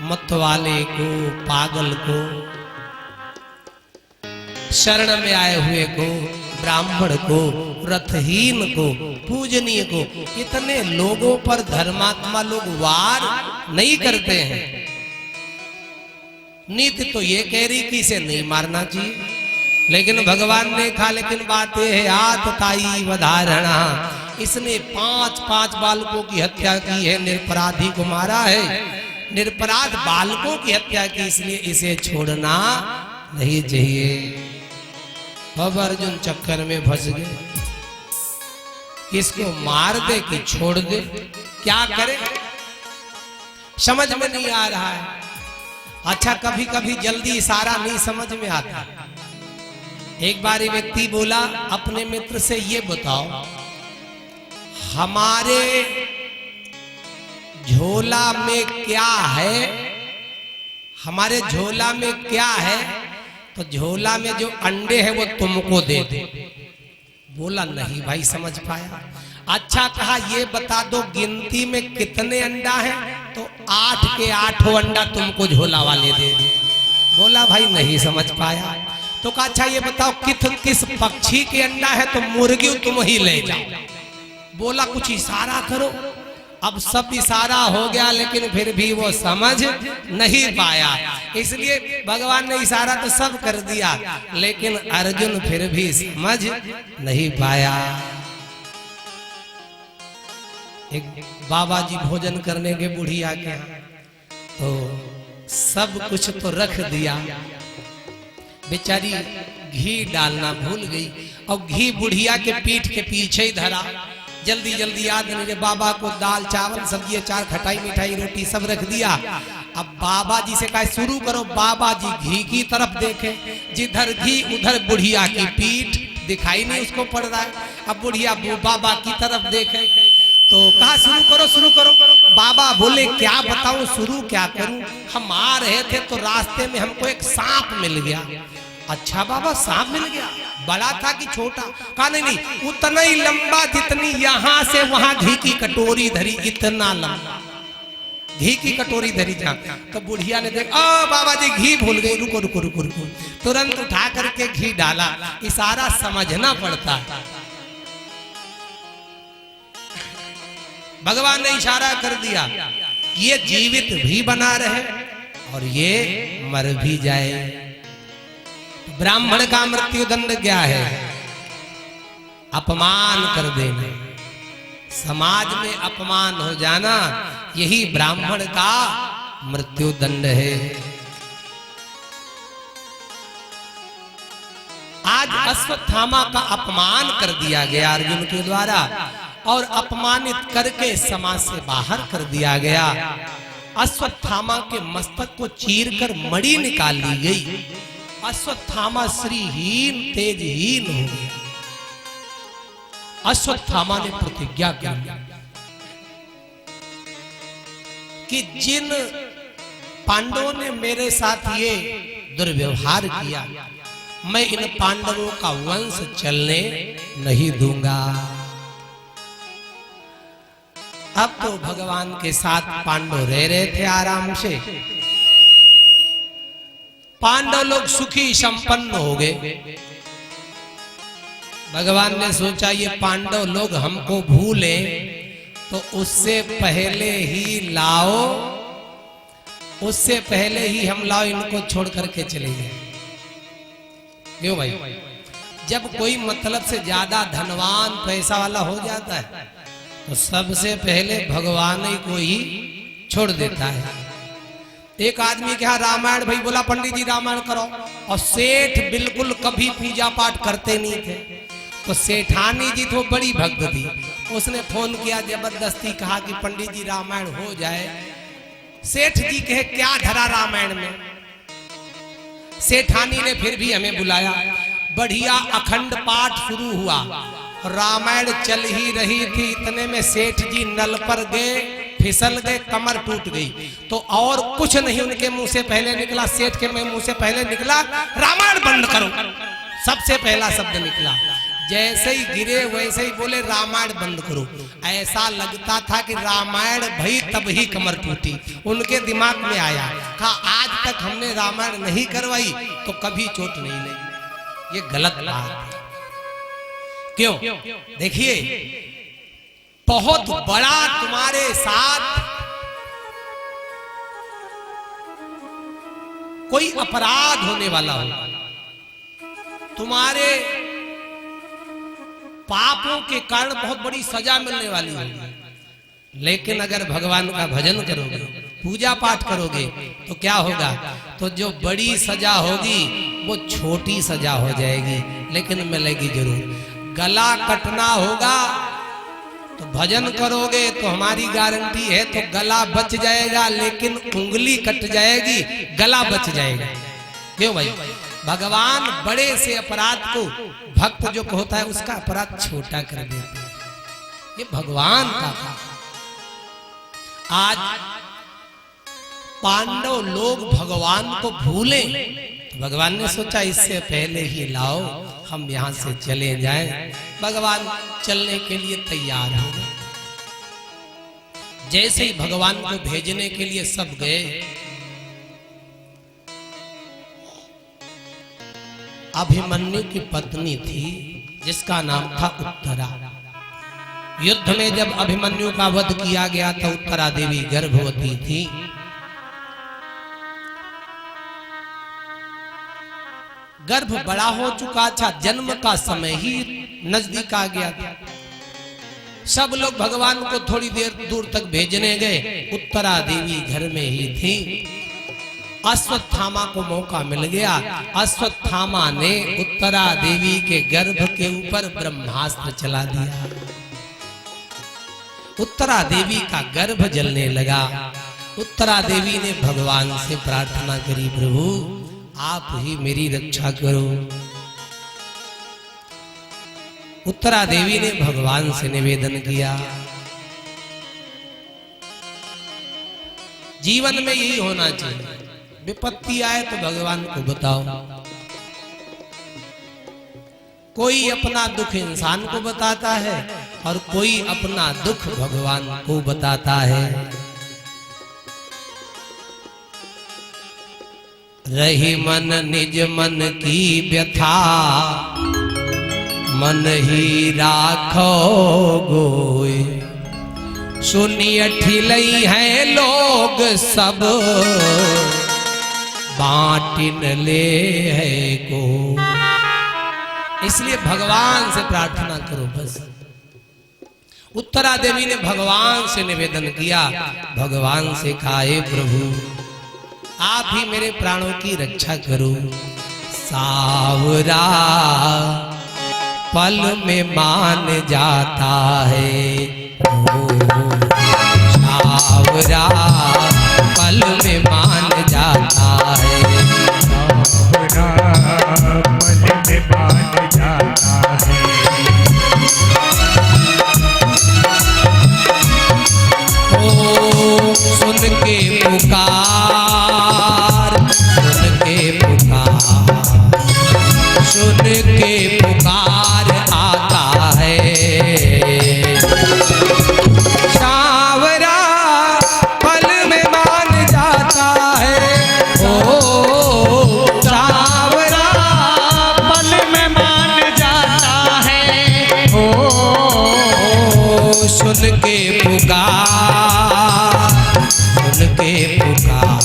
मत वाले को, पागल को, शरण में आए हुए को, ब्राह्मण को, रथहीन को, पूजनीय को, इतने लोगों पर धर्मात्मा लोग वार नहीं करते हैं। नीति तो ये कह रही कि इसे नहीं मारना चाहिए, लेकिन भगवान ने कहा लेकिन बात यह है आतताई वधारणा, इसने 5 बालकों की हत्या की है, निरपराधी को मारा है, निरपराध बालकों की हत्या की, इसलिए इसे छोड़ना नहीं चाहिए। अब अर्जुन चक्कर में फंस गए, इसको मार दे कि छोड़ दे, क्या करे समझ में नहीं आ रहा है। अच्छा कभी कभी जल्दी इशारा नहीं समझ में आता। एक बार एक व्यक्ति बोला अपने मित्र से ये बताओ हमारे झोला में क्या है, हमारे झोला में क्या है, तो झोला में जो अंडे हैं वो तुमको दे दे। बोला नहीं भाई समझ पाया। अच्छा कहा ये बता दो गिनती में कितने अंडा है, तो 8 के 8 अंडा तुमको झोला वाले दे दे। बोला भाई नहीं समझ पाया। तो कहा अच्छा ये बताओ किस पक्षी के अंडा है, तो मुर्गी तुम ही ले जाओ। बोला कुछ इशारा करो। अब सब इशारा हो गया लेकिन फिर भी वो समझ नहीं पाया, इसलिए भगवान ने इशारा तो सब कर दिया लेकिन अर्जुन फिर भी समझ नहीं पाया। एक बाबा जी भोजन करने के बुढ़िया के यहाँ, तो सब कुछ तो रख दिया, बेचारी घी डालना भूल गई और घी बुढ़िया के पीठ के पीछे ही धरा। जल्दी जल्दी याद नहीं, बाबा को दाल चावल सब्जी अचार खटाई मिठाई रोटी सब रख दिया। अब बाबा जी से कहा शुरू करो। बाबा जी घी की तरफ देखे, जिधर घी उधर बुढ़िया की पीठ, दिखाई नहीं उसको पड़ रहा है। अब बुढ़िया बाबा की तरफ देखे तो कहा शुरू करो। बाबा बोले क्या बताऊं, शुरू क्या करूं, हम आ रहे थे तो रास्ते में हमको एक सांप मिल गया। अच्छा बाबा सांप मिल गया, बड़ा था कि छोटा? कहा नहीं उतना ही लंबा जितनी यहाँ से वहां घी की कटोरी धरी, इतना लंबा घी की कटोरी धरी जहाँ। तो बुढ़िया ने देखा बाबा जी घी भूल गई, रुको। तुरंत उठा करके घी डाला। इशारा समझना पड़ता है। भगवान ने इशारा कर दिया ये जीवित भी बना रहे और ये मर भी जाए। ब्राह्मण का मृत्यु दंड क्या है? अपमान कर देना, समाज में अपमान हो जाना, यही ब्राह्मण का मृत्यु दंड है। आज अश्वत्थामा का अपमान कर दिया गया अर्जुन के द्वारा और अपमानित करके समाज से बाहर कर दिया गया। अश्वत्थामा के मस्तक को चीरकर मणि निकाल ली गई। अश्वत्थामा श्रीहीन तेजहीन हो गया। अश्वत्थामा ने प्रतिज्ञा की कि जिन पांडवों ने मेरे साथ ये दुर्व्यवहार किया, मैं इन पांडवों का वंश चलने नहीं दूंगा। अब तो भगवान के साथ पांडव रह रहे थे आराम से। पांडव लोग सुखी संपन्न हो गए। भगवान ने सोचा ये पांडव लोग हमको भूले तो उससे पहले ही लाओ, उससे पहले ही हम लाओ इनको छोड़ करके चले गए। क्यों भाई? जब कोई मतलब से ज्यादा धनवान पैसा वाला हो जाता है तो सबसे पहले भगवान ही को ही छोड़ देता है। एक आदमी के यहाँ रामायण भाई बोला पंडित जी रामायण करो, और सेठ बिल्कुल कभी पूजा पाठ करते नहीं थे। तो सेठानी जी तो बड़ी भक्त थी, उसने फोन किया, जबरदस्ती कहा कि पंडित जी रामायण हो जाए। सेठ जी कहे क्या धरा रामायण में। सेठानी ने फिर भी हमें बुलाया, बढ़िया अखंड पाठ शुरू हुआ, रामायण चल ही रही थी। इतने में सेठ जी नल पर गए, फिसल गए, कमर टूट गई। तो और कुछ नहीं उनके मुंह से पहले निकला, सेठ के मुंह से पहले निकला, रामायण बंद करो। सबसे पहला शब्द निकला। जैसे ही गिरे वैसे ही बोले रामायण बंद करो। ऐसा लगता था कि रामायण भई तब ही कमर टूटी। उनके दिमाग में आया, कहा आज तक हमने रामायण नहीं करवाई तो कभी चोट नहीं लगी। ये गलत बात है। क्यों? देखिए, बहुत बड़ा तुम्हारे साथ कोई अपराध होने वाला हो, तुम्हारे पापों के कारण बहुत बड़ी सजा मिलने वाली है। लेकिन अगर भगवान का भजन करोगे, पूजा पाठ करोगे, तो क्या होगा? तो जो बड़ी सजा होगी वो छोटी सजा हो जाएगी, लेकिन मिलेगी जरूर। गला कटना होगा तो भजन करोगे तो हमारी गारंटी है, तो गला बच जाएगा, लेकिन उंगली कट जाएगी, गला बच जाएगा। क्यों भाई? भगवान बड़े से अपराध को भक्त जो होता है उसका अपराध छोटा कर देता है। ये भगवान का काम। आज पांडव लोग भगवान को भूले, तो भगवान ने सोचा इससे पहले ही लाओ, हम यहां से चले जाएं। भगवान चलने के लिए तैयार हो गए। जैसे ही भगवान को भेजने के लिए सब गए, अभिमन्यु की पत्नी थी जिसका नाम था उत्तरा। युद्ध में जब अभिमन्यु का वध किया गया तो उत्तरा देवी गर्भवती थी। गर्भ बड़ा हो चुका था, जन्म का समय ही नजदीक आ गया था। सब लोग भगवान को थोड़ी देर दूर तक भेजने गए, उत्तरा देवी घर में ही थी। अश्वत्थामा को मौका मिल गया। अश्वत्थामा ने उत्तरा देवी के गर्भ के ऊपर ब्रह्मास्त्र चला दिया। उत्तरा देवी का गर्भ जलने लगा। उत्तरा देवी ने भगवान से प्रार्थना करी, प्रभु आप ही मेरी रक्षा करो। उत्तरा देवी ने भगवान से निवेदन किया। जीवन में यही होना चाहिए, विपत्ति आए तो भगवान को बताओ। कोई अपना दुख इंसान को बताता है और कोई अपना दुख भगवान को बताता है। रही मन निज मन की व्यथा, मन ही राखो गोय। सुनिय ठिलई है लोग सब, बांटिन ले है को। इसलिए भगवान से प्रार्थना करो बस। उत्तरा देवी ने भगवान से निवेदन किया, भगवान से कहा हे प्रभु आप ही मेरे प्राणों की रक्षा करो। सावरा पल में मान जाता है, सावरा पल में मान जाता है, सावरा पल में मान जाता है। ओ सुन के पुकार, सुन के पुकार, सुन के पुकार आता है। सावरा पल में मान जाता है, ओ सावरा पल में मान जाता है, ओ सुन के पुकार, सुन के पुकार,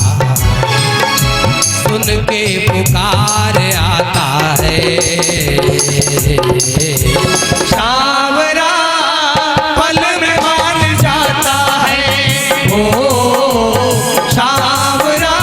सुन के पुकार आता है। सावरा पल में मान जाता है, ओ सावरा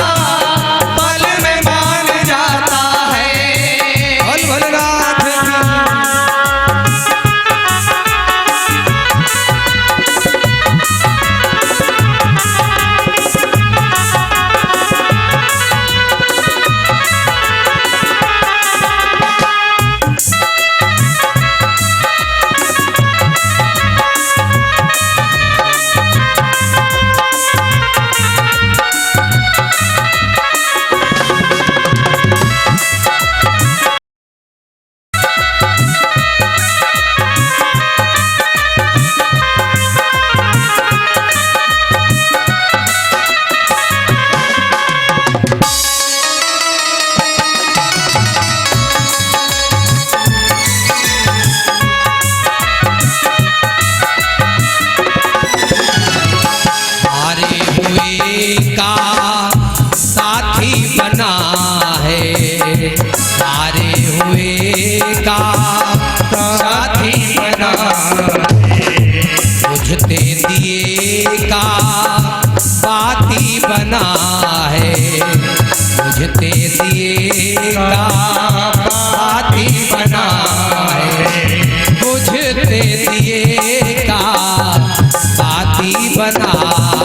बना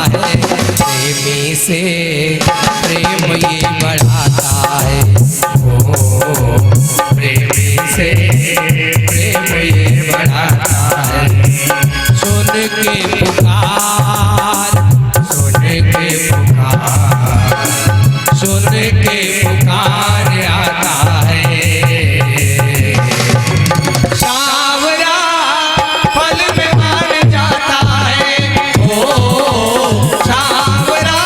है, प्रेमी से प्रेम ये बढ़ाता है। ओ प्रेमी से प्रेम ये बढ़ाता है। सुन के पुकार, सुन के पुकार, सुन के पुकार आता है। सावरा पल में मान जाता है। ओ सावरा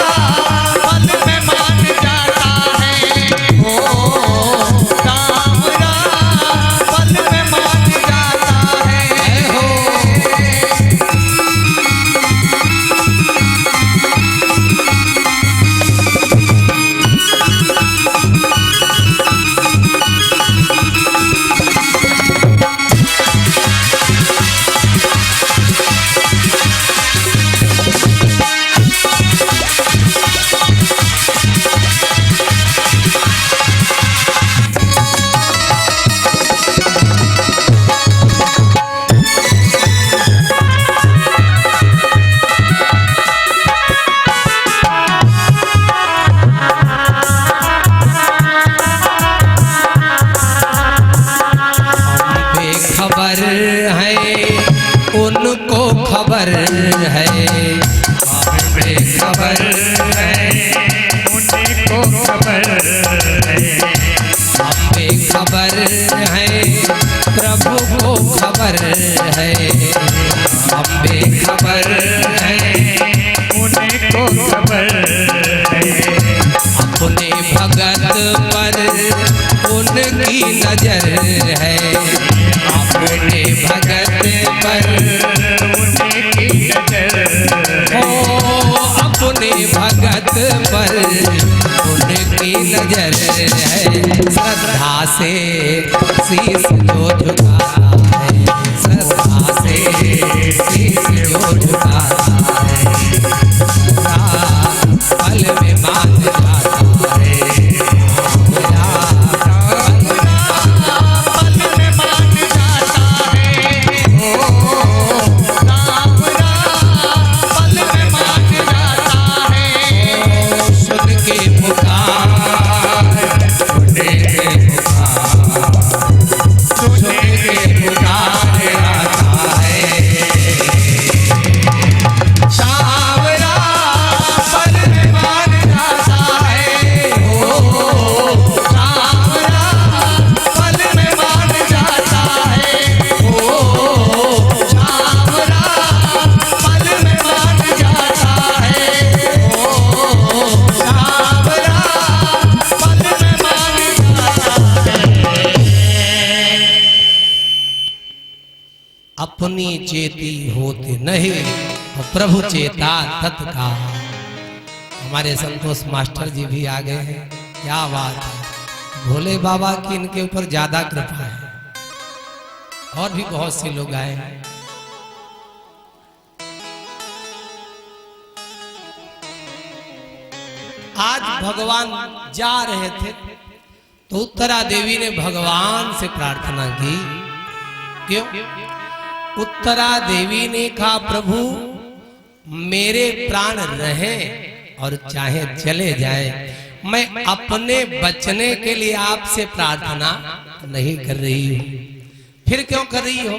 पल में मान जाता है। ओ सावरा पल में मान जाता है। हो खबर है उनको खबर है, हमें खबर है उनको खबर है। हमें खबर है प्रभु को खबर है। हमें खबर है उनको खबर है। अपने भगत पर उनकी नजर है। अपने भगत पर उनकी नजर ओ अपने भगत पर उनकी नजर है। श्रद्धा से शीश जो झुकाता है, श्रद्धा से शीश जो झुकाता है, पल में मान जाता है। अपनी चेती होते नहीं और प्रभु चेता तत्काल। हमारे संतोष मास्टर जी भी आ गए हैं। क्या बात है, भोले बाबा की इनके ऊपर ज्यादा कृपा है। और भी बहुत से लोग आए हैं। आज भगवान जा रहे थे तो उत्तरा देवी ने भगवान से प्रार्थना की। क्यों? उत्तरा देवी ने कहा प्रभु मेरे प्राण रहें और चाहे चले जाएं, मैं अपने बचने के लिए आपसे प्रार्थना नहीं कर रही हूं। फिर क्यों कर रही हो?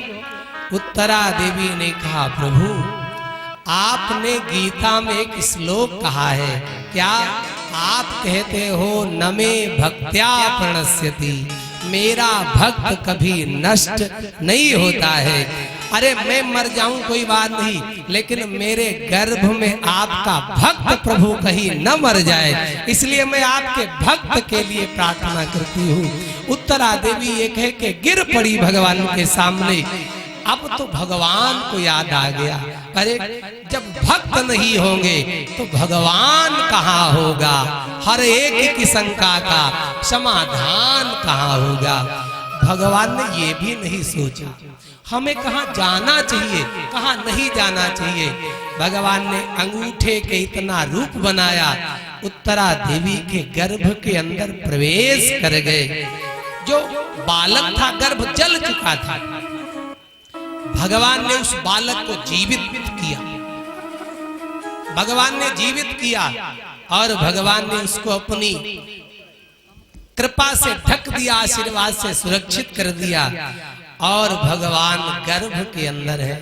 उत्तरा देवी ने कहा प्रभु आपने गीता में एक श्लोक कहा है, क्या आप कहते हो न मे भक्त्या प्रणश्यति, मेरा भक्त कभी नष्ट नहीं होता है। अरे मैं मर जाऊं कोई बात नहीं, लेकिन मेरे गर्भ में आपका भक्त प्रभु कहीं न मर जाए, इसलिए मैं आपके भक्त के लिए प्रार्थना करती हूँ। उत्तरा देवी ये कह के गिर पड़ी भगवान के सामने। अब तो भगवान को याद आ गया, अरे जब भक्त नहीं होंगे तो भगवान कहाँ होगा, हर एक की शंका का समाधान कहाँ होगा। भगवान ने ये भी नहीं सोचा हमें कहाँ जाना चाहिए, कहाँ नहीं जाना चाहिए। भगवान ने अंगूठे के इतना रूप बनाया, उत्तरा देवी के गर्भ के अंदर प्रवेश कर गए। जो बालक था गर्भ जल चुका था, भगवान ने उस बालक को जीवित किया। भगवान ने जीवित किया और भगवान ने उसको अपनी कृपा से ढक दिया, आशीर्वाद से सुरक्षित कर दिया। और भगवान गर्भ के अंदर है।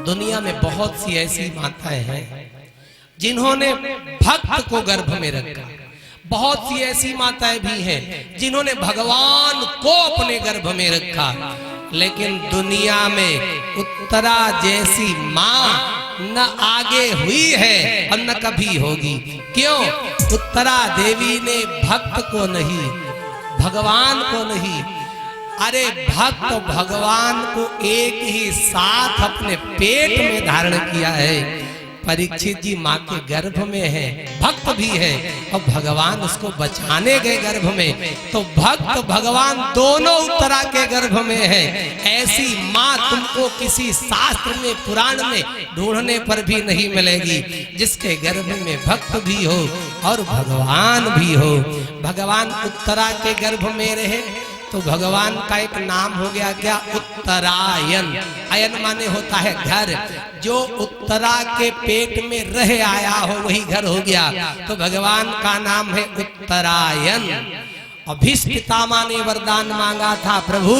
दुनिया में बहुत सी ऐसी माताएं हैं जिन्होंने भक्त को गर्भ में रखा। बहुत सी ऐसी माताएं भी हैं जिन्होंने भगवान को अपने गर्भ में रखा। लेकिन दुनिया में उत्तरा जैसी माँ न आगे हुई है और न कभी होगी। क्यों? उत्तरा देवी ने भक्त को नहीं, भगवान को नहीं, अरे भक्त भगवान को एक ही साथ अपने पेट में धारण किया है। परीक्षित जी माँ के गर्भ में है, भक्त भी है और भगवान उसको बचाने गए गर्भ में। तो भक्त भगवान दोनों उत्तरा के गर्भ में है। ऐसी माँ तुमको किसी शास्त्र में, पुराण में ढूंढने पर भी नहीं मिलेगी, जिसके गर्भ में भक्त भी हो और भगवान भी हो। भगवान उत्तरा के गर्भ में रहे तो भगवान का एक नाम हो गया क्या? उत्तरायण। अयन माने होता है घर। जो उत्तरा के पेट में रह आया हो वही घर हो गया। तो भगवान का नाम है उत्तरायण। अभिष्पितामा ने वरदान मांगा था, प्रभु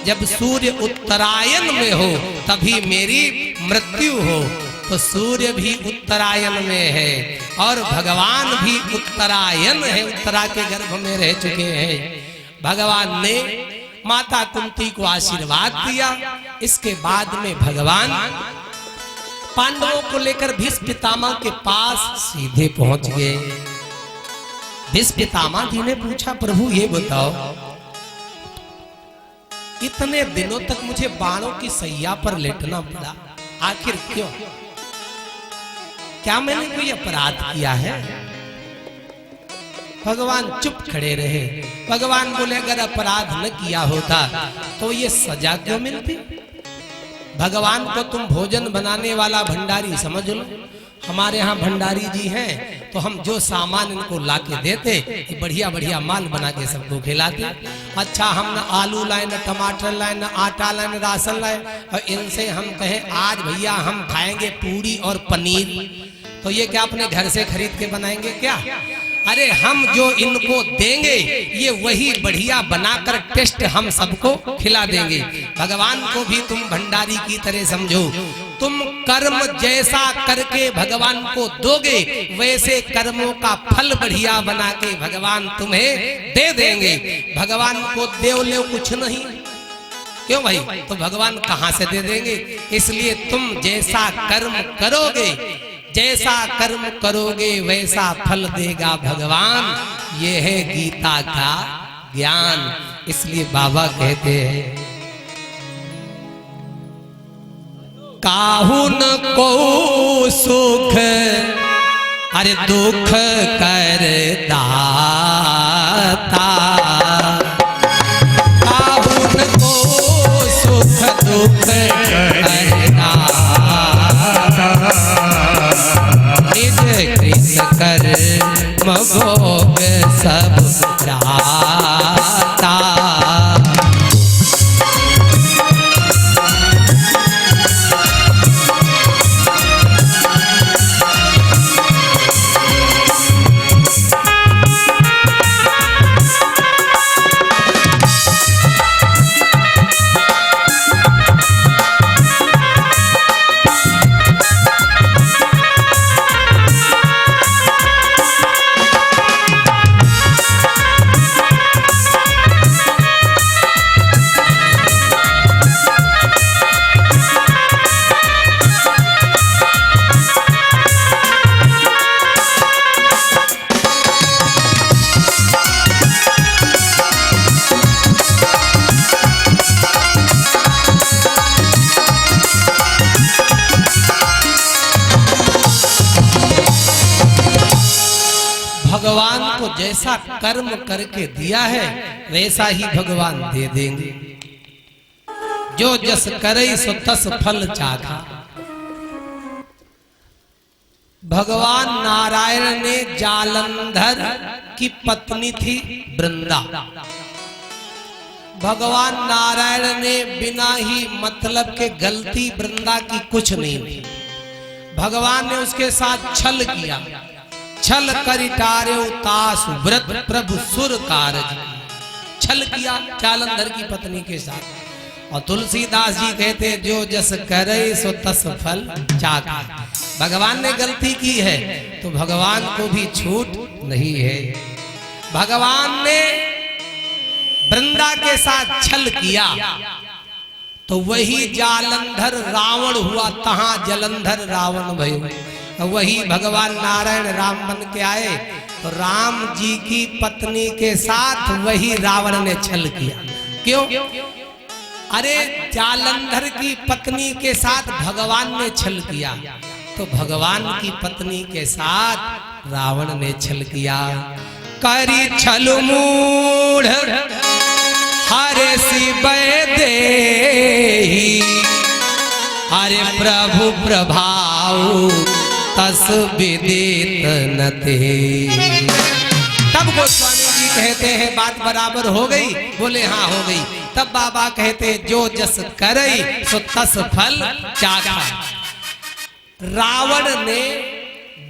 जब सूर्य उत्तरायण में हो तभी मेरी मृत्यु हो। तो सूर्य भी उत्तरायण में है और भगवान भी उत्तरायण है, उत्तरा के गर्भ में रह चुके हैं। भगवान ने माता कुंती को आशीर्वाद दिया। इसके बाद में भगवान पांडवों को लेकर भीष्म पितामह के पास सीधे पहुंच गए। भीष्म पितामह जी ने पूछा, प्रभु ये बताओ, इतने दिनों तक मुझे बाणों की सैया पर लेटना पड़ा, आखिर क्यों? क्या मैंने कोई अपराध किया है? भगवान चुप खड़े रहे। भगवान बोले, अगर अपराध न किया होता तो ये सजा क्यों मिलती? भगवान को तुम भोजन बनाने वाला भंडारी समझ लो। हमारे यहाँ भंडारी जी हैं तो हम जो सामान इनको ला के देते, बढ़िया बढ़िया माल बना के सबको खिलाते। अच्छा, हम न आलू लाए, न टमाटर लाए, न आटा लाए, न राशन लाए, और इनसे हम कहें आज भैया हम खाएंगे पूरी और पनीर, तो ये क्या अपने घर से खरीद के बनाएंगे क्या? अरे हम जो इनको देंगे ये वही बढ़िया बनाकर टेस्ट हम सबको खिला देंगे। भगवान को भी तुम भंडारी की तरह समझो। तुम कर्म जैसा करके भगवान को दोगे, वैसे कर्मों का फल बढ़िया बना के भगवान तुम्हें दे देंगे। भगवान को देवले कुछ नहीं, क्यों भाई? तो भगवान कहाँ से दे देंगे? इसलिए तुम जैसा कर्म करोगे, जैसा कर्म करोगे वैसा फल देगा भगवान। ये है गीता का ज्ञान। इसलिए बाबा कहते हैं, काहू न को सुख अरे दुख कर दाता, काहू न को सुख दुख कर दाता, निज कृत कर्म भोग सब राता। भगवान को जैसा कर्म करके दिया है वैसा ही भगवान दे देंगे। जो जस करे सो तस फल चाखा। भगवान नारायण ने जालंधर की पत्नी थी वृंदा। भगवान नारायण ने बिना ही मतलब के गलती वृंदा की कुछ नहीं थी। भगवान ने उसके साथ छल किया। छल करिटारे तासु व्रत प्रभु सुर कारज। छल किया जालंधर की पत्नी के साथ। और तुलसीदास जी कहते जो जस करे सो तस फल चाखा। भगवान ने गलती की है तो भगवान को भी छूट नहीं है। भगवान ने वृंदा के साथ छल किया तो वही जालंधर रावण हुआ, तहां जलंधर रावण भयो। वही भगवान नारायण राम बन के आए तो राम जी की पत्नी के साथ वही रावण ने छल किया। क्यों? अरे जालंधर की पत्नी के साथ भगवान ने छल किया तो भगवान की पत्नी के साथ रावण ने छल किया। करी छल मूढ़ हरे शिवय देहि, हरे प्रभु प्रभाव तस विदित न ते। तब गोस्वामी जी कहते हैं बात बराबर हो गई? बोले हाँ हो गई। तब बाबा कहते जो जस करई सो तस फल चाखा। रावण ने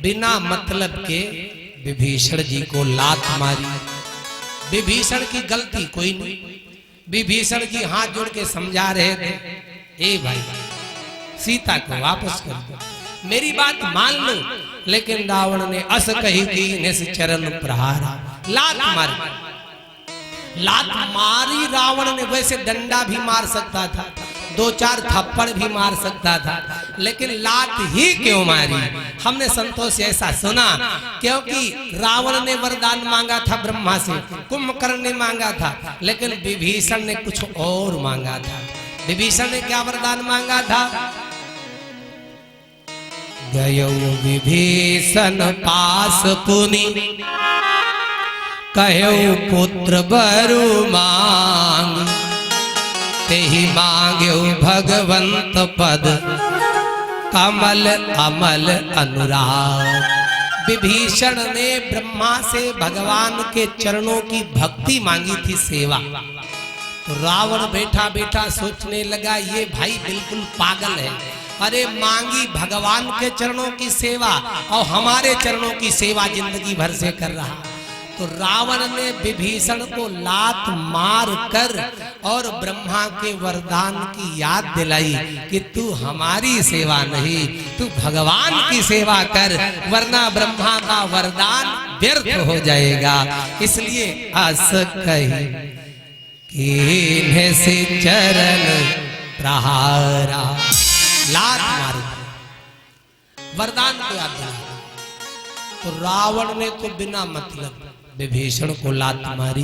बिना मतलब के विभीषण जी को लात मारी। विभीषण की गलती कोई नहीं। विभीषण जी हाथ जोड़ के समझा रहे थे, ए भाई सीता को वापस कर दो, मेरी बात मान लो। लेकिन रावण ने अस कही की निश्चरण प्रहारा, लात मारी। लात मारी रावण ने। वैसे डंडा भी मार सकता था, दो चार थप्पड़ भी मार सकता था, लेकिन लात ही क्यों मारी? हमने संतों से ऐसा सुना क्योंकि रावण ने वरदान मांगा था ब्रह्मा से, कुंभकर्ण ने मांगा था, लेकिन विभीषण ने कुछ और मांगा था। विभीषण ने क्या वरदान मांगा था? गयो विभीषण पास पुनि, कहो पुत्र बरु मांग, तेहि मांग्यो भगवंत पद, कमल अमल अनुराग। विभीषण ने ब्रह्मा से भगवान के चरणों की भक्ति मांगी थी, सेवा। तो रावण बैठा बैठा सोचने लगा ये भाई बिल्कुल पागल है। अरे मांगी भगवान के चरणों की सेवा और हमारे चरणों की सेवा जिंदगी भर से कर रहा। तो रावण ने विभीषण को लात मार कर और ब्रह्मा के वरदान की याद दिलाई कि तू हमारी सेवा नहीं, तू भगवान की सेवा कर, वरना ब्रह्मा का वरदान व्यर्थ हो जाएगा। इसलिए अस कही कीन्हे से चरण प्रहारा, लात मार वरदान को याद दिला। तो रावण ने तो बिना मतलब विभीषण को लात मारी।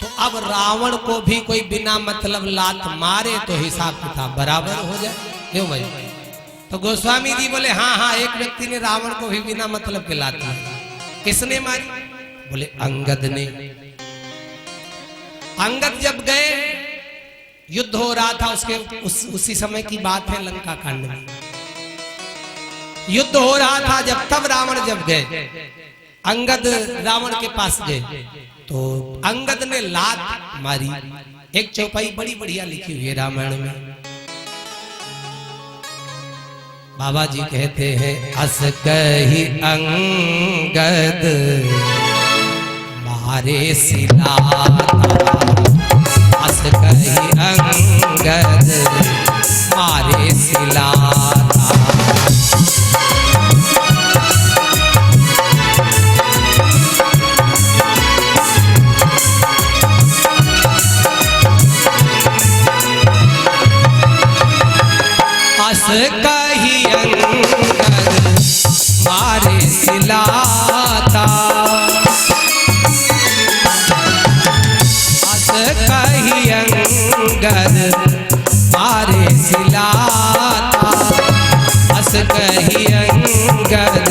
तो अब रावण को भी कोई बिना मतलब लात मारे तो हिसाब किताब बराबर हो जाए। क्यों भाई? तो गोस्वामी जी बोले हाँ हाँ, एक व्यक्ति ने रावण को भी बिना मतलब के लात मारी। किसने मारी? बोले अंगद ने। अंगद जब गए, युद्ध हो रहा था, उसी समय की बात है, लंका कांड में युद्ध हो रहा था जब, तब रावण जब गए, अंगद रावण के पास गए तो अंगद ने लात मारी। एक चौपाई बड़ी बढ़िया लिखी हुई है रामायण में। बाबा जी कहते हैं अस कही अंगद मारे सिलाता, अस कही अंगद मारे सिलाता। अस कही अंगद मारे सिलाता, अस कही अंगद मारे सिलाता, अस कही अंगद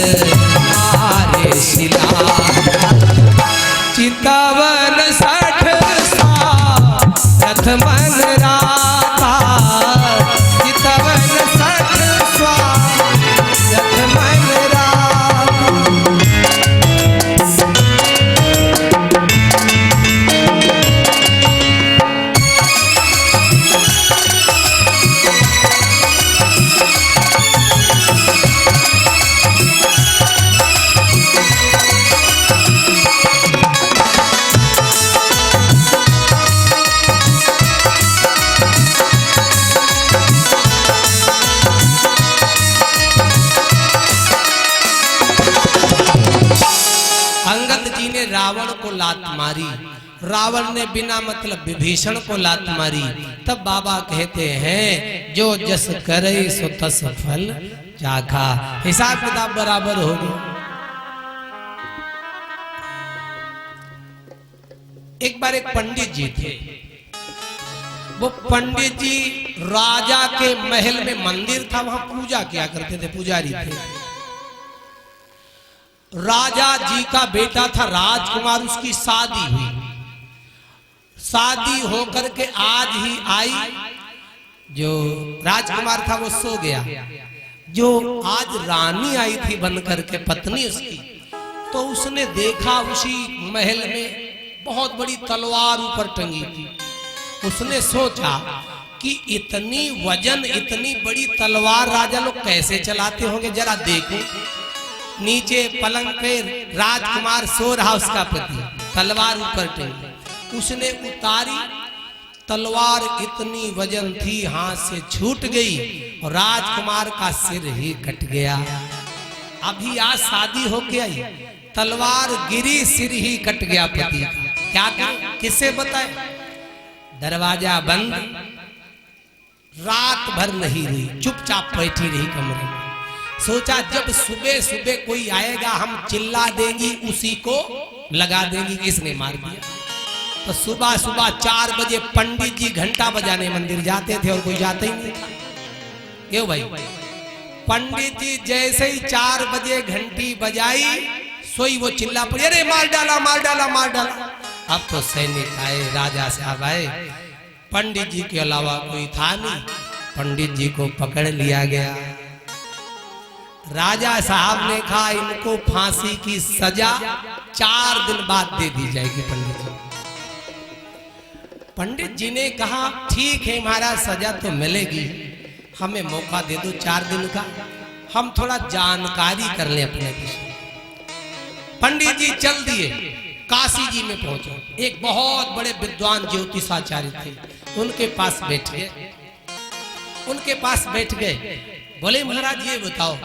मारे सिलाता। चितवन 60 रथ मन राता, चितवन 60 रथ मन राता। लात मारी, रावण ने बिना मतलब विभीषण को लात मारी। तब बाबा कहते हैं जो जस करे सो तस फल चाखा। हिसाब किताब बराबर हो गया। एक बार एक पंडित जी थे। वो पंडित जी राजा के महल में मंदिर था, वहां पूजा किया करते थे, पुजारी थे। राजा जी का बेटा था राजकुमार, उसकी शादी हुई। शादी होकर के आज ही आई। जो राजकुमार था वो सो गया। जो आज रानी आई थी बनकर के पत्नी उसकी, तो उसने देखा उसी महल में बहुत बड़ी तलवार ऊपर टंगी थी। उसने सोचा कि इतनी वजन, इतनी बड़ी तलवार राजा लोग कैसे चलाते होंगे, जरा देखो। नीचे पलंग पे राजकुमार सो रहा, उसका पति, तलवार ऊपर टंगी। उसने उतारी, तलवार इतनी वजन थी, हाथ से छूट गई और राजकुमार का सिर ही कट गया। अभी आज शादी होके आई, तलवार गिरी, सिर ही कट गया पति का। क्या करें, किससे बताए? दरवाजा बंद, रात भर नहीं हुई, चुपचाप बैठी रही कमरे में। सोचा जब सुबह सुबह कोई आएगा हम चिल्ला देंगी, उसी को लगा देंगी कि इसने मार दिया। तो सुबह सुबह 4 बजे पंडित जी घंटा बजाने मंदिर जाते थे और कोई जाता ही नहीं था। क्यों भाई? पंडित जी जैसे ही 4 बजे घंटी बजाई, सोई वो चिल्ला पड़ी, अरे मार डाला, मार डाला, मार डाला। अब तो सैनिक आए, राजा साहब आए, पंडित जी के अलावा कोई था नहीं। पंडित जी को पकड़ लिया गया। राजा साहब ने कहा इनको फांसी की सजा 4 दिन बाद दे दी जाएगी। पंडित जी ने कहा ठीक है महाराज, सजा तो मिलेगी, हमें मौका दे दो 4 दिन का, हम थोड़ा जानकारी कर लें अपने विषय। पंडित जी चल दिए, काशी जी में पहुंचे। एक बहुत बड़े विद्वान ज्योतिषाचार्य थे, उनके पास बैठ गए। उनके पास बैठ गए, बोले महाराज ये बताओ,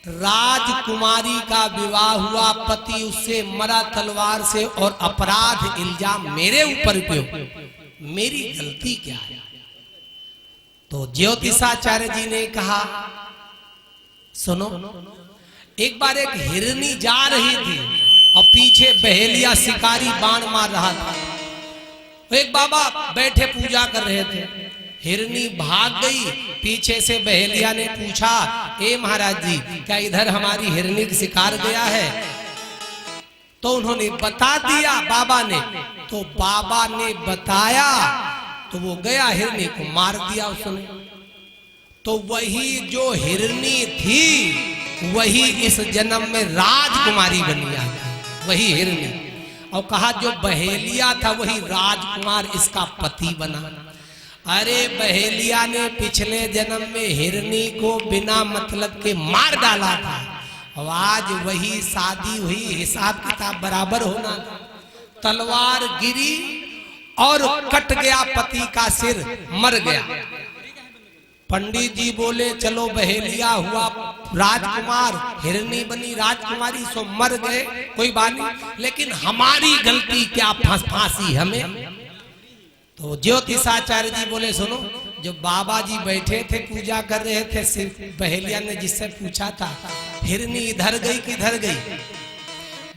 राजकुमारी का विवाह हुआ, पति उससे मरा तलवार से और अपराध इल्जाम मेरे ऊपर क्यों, मेरी गलती क्या है? तो ज्योतिषाचार्य जी ने कहा सुनो, एक बार एक हिरनी जा रही थी और पीछे बहेलिया शिकारी बाण मार रहा था। एक बाबा बैठे पूजा कर रहे थे, हिरनी भाग गई। पीछे से बहेलिया ने पूछा, ए महाराज जी क्या इधर हमारी हिरनी का शिकार गया है? तो उन्होंने बता दिया बाबा ने। तो बाबा ने बताया तो वो गया, हिरनी को मार दिया उसने। तो वही जो हिरनी थी वही इस जन्म में राजकुमारी बनी आई, वही हिरनी। और कहा जो बहेलिया था वही राजकुमार इसका पति बना। अरे बहेलिया ने पिछले जन्म में हिरनी को बिना मतलब के मार डाला था, और आज वही शादी हुई, हिसाब किताब बराबर होना था। तलवार गिरी और कट गया, पति का सिर मर गया। पंडित जी बोले चलो बहेलिया हुआ राजकुमार, हिरनी बनी राजकुमारी, सो मर गए, कोई बात नहीं, लेकिन हमारी गलती क्या, फांसी हमें? तो ज्योतिषाचार्य जी बोले सुनो, जो बाबा जी बैठे थे पूजा कर रहे थे, सिर्फ बहेलिया ने जिससे पूछा था हिरनी इधर गई किधर गई,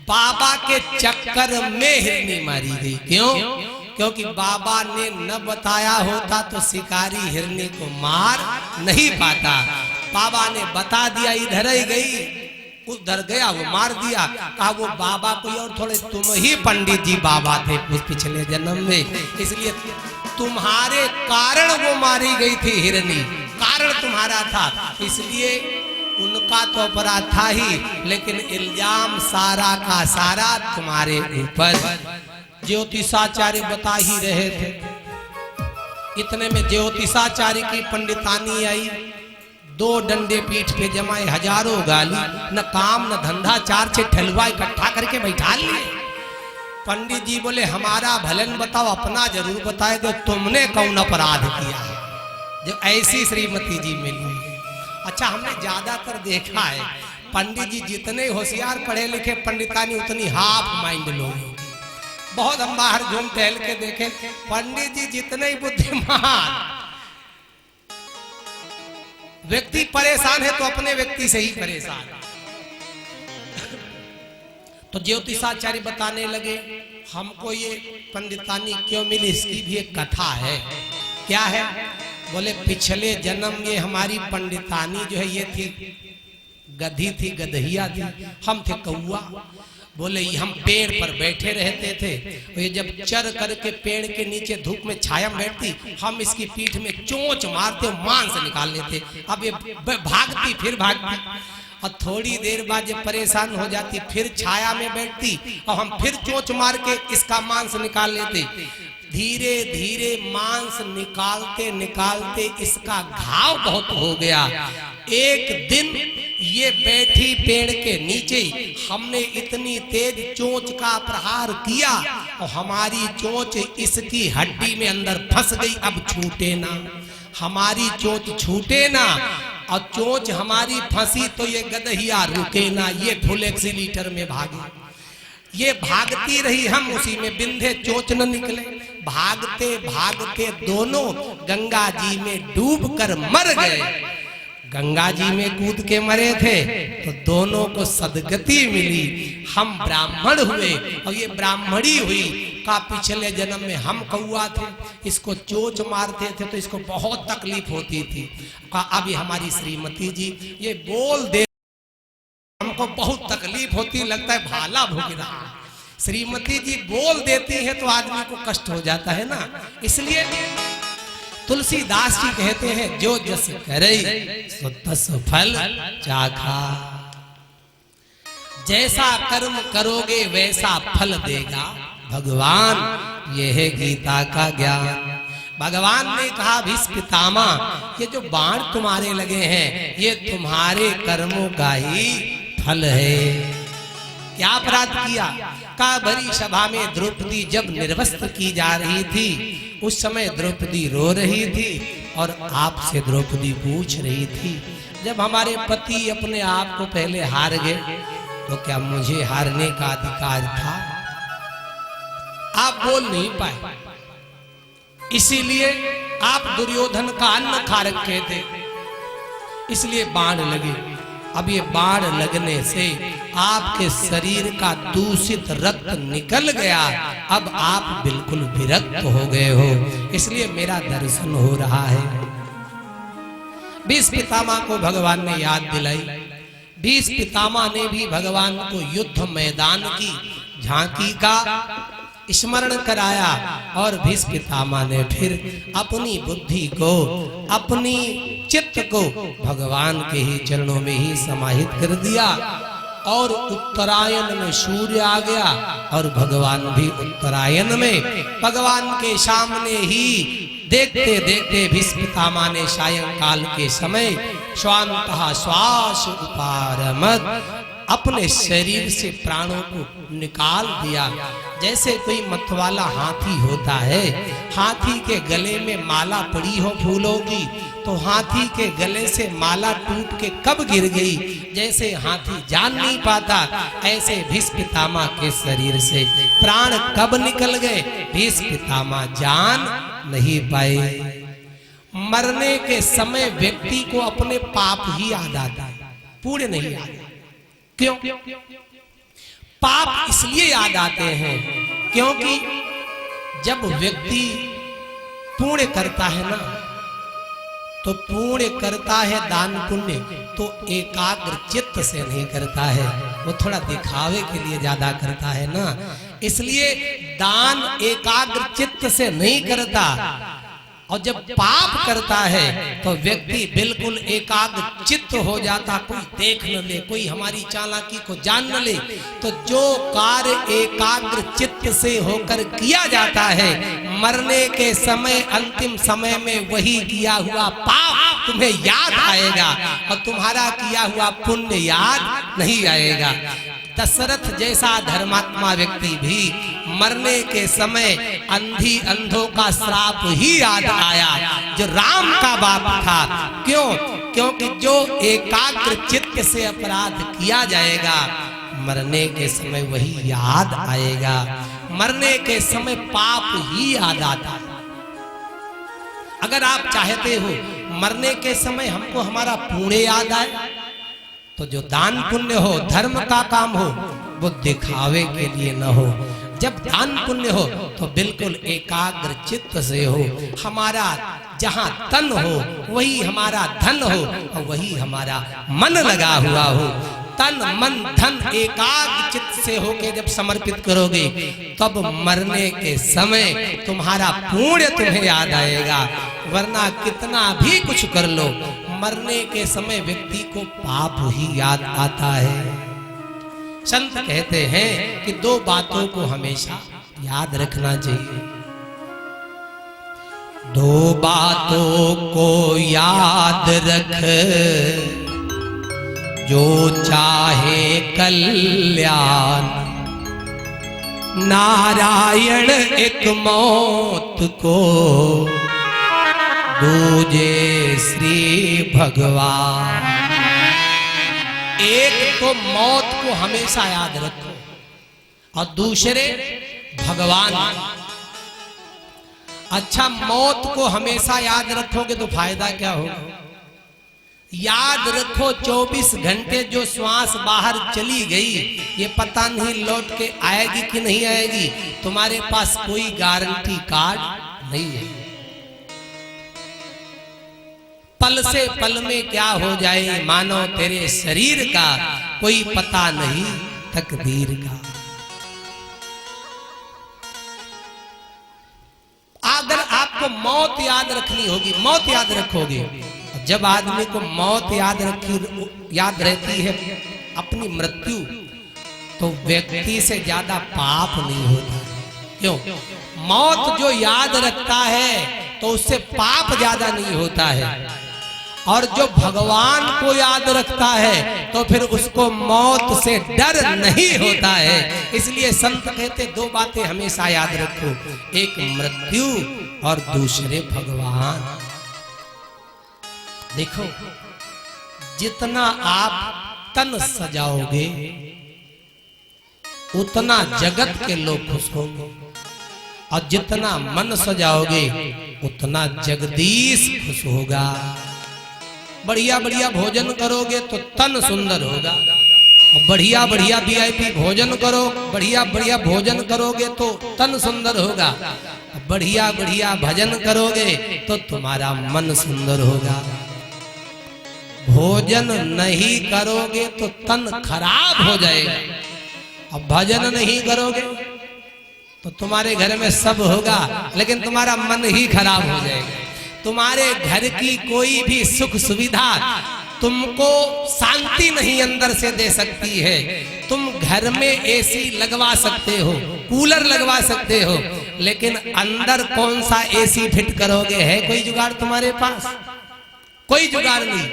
बाबा के चक्कर में हिरनी मारी गई। क्यों? क्योंकि बाबा ने न बताया होता तो शिकारी हिरनी को मार नहीं पाता। बाबा ने बता दिया इधर ही गई, उधर गया, वो मार दिया। कहा वो बाबा कोई और थोड़े, तुम ही पंडित जी बाबा थे उस पिछले जन्म में, इसलिए तुम्हारे कारण वो मारी गई थी हिरनी, कारण तुम्हारा था, इसलिए उनका तो अपराध था ही, लेकिन इल्जाम सारा का सारा तुम्हारे ऊपर। ज्योतिषाचार्य बता ही रहे थे। इतने में ज्योतिषाचार्य की पंडितानी आई, 2 डंडे पीठ पे जमाए, हजारों गाली, न काम न धंधा, 4-6 ठलुआ इकट्ठा करके बैठा लिए। पंडित जी बोले हमारा भलन बताओ, अपना जरूर बताए दो, तुमने कौन अपराध किया है जो ऐसी श्रीमती जी मिली? अच्छा हमने ज्यादातर देखा है पंडित जी जितने होशियार पढ़े लिखे पंडितानी उतनी हाफ माइंड लोग। बहुत हम बाहर घूम टहल के देखे, पंडित जी जितने ही बुद्धिमान व्यक्ति परेशान है तो अपने व्यक्ति से ही परेशान। तो ज्योतिषाचार्य बताने लगे हमको ये पंडितानी क्यों मिली, इसकी भी एक कथा है। क्या है? बोले पिछले जन्म ये हमारी पंडितानी जो है ये थी गधी थी, गदहिया थी, हम थे कौआ। बोले हम पेड़ पर बैठे रहते थे, ये जब चर करके पेड़ के नीचे धूप में छाया में बैठती, हम इसकी पीठ में चोंच मारते मांस निकाल लेते। अब ये भागती फिर भागती, और थोड़ी देर बाद जब परेशान हो जाती फिर छाया में बैठती और हम फिर चोंच मार के इसका मांस निकाल लेते। धीरे धीरे मांस निकालते निकालते इसका घाव बहुत हो गया। एक दिन ये बैठी पेड़ के नीचे, हमने इतनी तेज चोंच का प्रहार किया और हमारी चोंच इसकी हड्डी में अंदर फंस गई। अब छूटे ना, हमारी चोंच छूटे ना, और चोंच हमारी फंसी तो ये गदहिया रुके ना, ये फुल एक्सीलीटर में भागे। ये भागती रही, हम उसी में बिंधे, चोंच न निकले। भागते भागते दोनों गंगा जी में डूब कर मर गए। गंगा जी में कूद के मरे थे तो दोनों को सदगति मिली। हम ब्राह्मण हुए और ये ब्राह्मणी हुई। का पिछले जन्म में हम कौआ थे, इसको चोंच मारते थे तो इसको बहुत तकलीफ होती थी। का अब ये हमारी श्रीमती जी ये बोल दे, हमको बहुत तकलीफ होती, लगता है भाला भोग रहा। श्रीमती जी बोल देती है तो आदमी को कष्ट हो जाता है ना। इसलिए तुलसीदास जी कहते हैं जो जस करे सो तस फल चाखा। जैसा कर्म करोगे वैसा फल देगा भगवान, यह है गीता का ज्ञान। भगवान ने कहा भीष्म पितामह ये जो बाण तुम्हारे लगे हैं ये तुम्हारे कर्मों का ही फल है। क्या अपराध किया? का भरी सभा में द्रौपदी जब निर्वस्त्र की जा रही थी उस समय द्रौपदी रो रही थी और आपसे द्रौपदी पूछ रही थी जब हमारे पति अपने आप को पहले हार गए तो क्या मुझे हारने का अधिकार था? आप बोल नहीं पाए, इसीलिए आप दुर्योधन का अन्न खा रखे थे, इसलिए बाण लगे। अब ये बाण लगने से आपके शरीर का दूषित रक्त निकल गया, अब आप बिल्कुल विरक्त हो गए हो, इसलिए मेरा दर्शन हो रहा है। भीष्म पितामह को भगवान ने याद दिलाई। भीष्म पितामह ने भी भगवान को युद्ध मैदान की झांकी का स्मरण कराया और भीष्म पितामह ने फिर अपनी बुद्धि को, अपनी चित्त को भगवान के ही चरणों में ही समाहित कर दिया। और उत्तरायण में सूर्य आ गया और भगवान भी उत्तरायण में भगवान के सामने ही देखते देखते भीष्म पितामह ने सायंकाल के समय स्वांतः श्वास उपारमत अपने शरीर से प्राणों को निकाल दिया। जैसे कोई मतवाला हाथी होता है, हाथी के गले में माला पड़ी हो फूलों की तो हाथी के गले से माला टूट के कब गिर गई जैसे हाथी जान नहीं पाता, ऐसे भीष्म पितामह के शरीर से प्राण कब निकल गए भीष्म पितामह जान नहीं पाए। मरने के समय व्यक्ति को अपने पाप ही याद आता है, पुण्य नहीं आता। क्यों? पाप इसलिए याद आते हैं क्योंकि जब व्यक्ति पुण्य करता है ना तो पुण्य करता है दान पुण्य तो एकाग्र चित्त से नहीं करता है, वो थोड़ा दिखावे के लिए ज्यादा करता है ना, इसलिए दान एकाग्र चित्त से नहीं करता। और जब पाप करता है तो व्यक्ति बिल्कुल एकाग्र चित्त हो जाता, कोई देख न ले, कोई हमारी चालाकी को जान न ले। तो जो कार्य एकाग्र चित्त से होकर किया जाता है मरने के समय अंतिम समय में वही किया हुआ पाप तुम्हें याद आएगा और तुम्हारा किया हुआ पुण्य याद नहीं आएगा। दशरथ जैसा धर्मात्मा व्यक्ति भी मरने के समय अंधी अंधों का श्राप ही याद आया जो राम का बाप था। क्यों? क्योंकि जो एकाग्र चित्त चित्त से अपराध किया जाएगा, मरने के समय वही याद आएगा। मरने के समय पाप ही याद आता है। अगर आप चाहते हो मरने के समय हमको हमारा पुण्य याद आए, तो जो दान पुण्य हो, धर्म का काम हो, वो दिखावे के लिए न हो। जब दान पुण्य हो तो बिल्कुल एकाग्र चित्त से हो। हमारा जहां तन हो वही हमारा धन हो, और वही हमारा मन लगा हुआ हो। तन मन धन एकाग्र चित्त से होके जब समर्पित करोगे, तब मरने के समय तुम्हारा पुण्य तुम्हें याद आएगा। वरना कितना भी कुछ कर लो, मरने के समय व्यक्ति को पाप ही याद आता है। संत कहते हैं कि दो बातों को हमेशा याद रखना चाहिए। दो बातों को याद रख, जो चाहे कल्याण। नारायण एक मौत को, दूजे श्री भगवान। एक तो मौत को हमेशा याद रखो, और दूसरे भगवान। अच्छा, मौत को हमेशा याद रखोगे तो फायदा क्या होगा? याद रखो 24 घंटे जो श्वास बाहर चली गई, ये पता नहीं लौट के आएगी कि नहीं आएगी। तुम्हारे पास कोई गारंटी कार्ड नहीं है। पल से पल में क्या हो जाए मानो तेरे शरीर का, कोई पता नहीं तकदीर का। अगर आपको मौत याद रखनी होगी, मौत याद रखोगे। जब आदमी को मौत याद रहती है अपनी मृत्यु, तो व्यक्ति से ज्यादा पाप नहीं होता। क्यों? मौत जो याद रखता है तो उससे पाप ज्यादा नहीं होता है। और जो भगवान को याद रखता है तो फिर उसको मौत से डर नहीं होता है। इसलिए संत कहते दो बातें हमेशा याद रखो, एक मृत्यु और दूसरे भगवान। देखो, जितना आप तन सजाओगे उतना जगत के लोग खुश होंगे, और जितना मन सजाओगे उतना जगदीश खुश होगा। बढ़िया बढ़िया भोजन करोगे तो तन सुंदर होगा, और बढ़िया बढ़िया VIP भोजन करो, बढ़िया बढ़िया भोजन करोगे तो तन सुंदर होगा। बढ़िया बढ़िया भजन करोगे तो तुम्हारा मन सुंदर होगा। भोजन नहीं करोगे तो तन खराब हो जाएगा, और भजन नहीं करोगे तो तुम्हारे घर में सब होगा लेकिन तुम्हारा मन ही खराब हो जाएगा। तुम्हारे घर की कोई भी सुख सुविधा तुमको शांति नहीं अंदर से दे सकती है। तुम घर में AC लगवा सकते हो, कूलर लगवा सकते हो, लेकिन अंदर कौन सा AC फिट करोगे? है कोई जुगाड़ तुम्हारे पास? कोई जुगाड़ नहीं।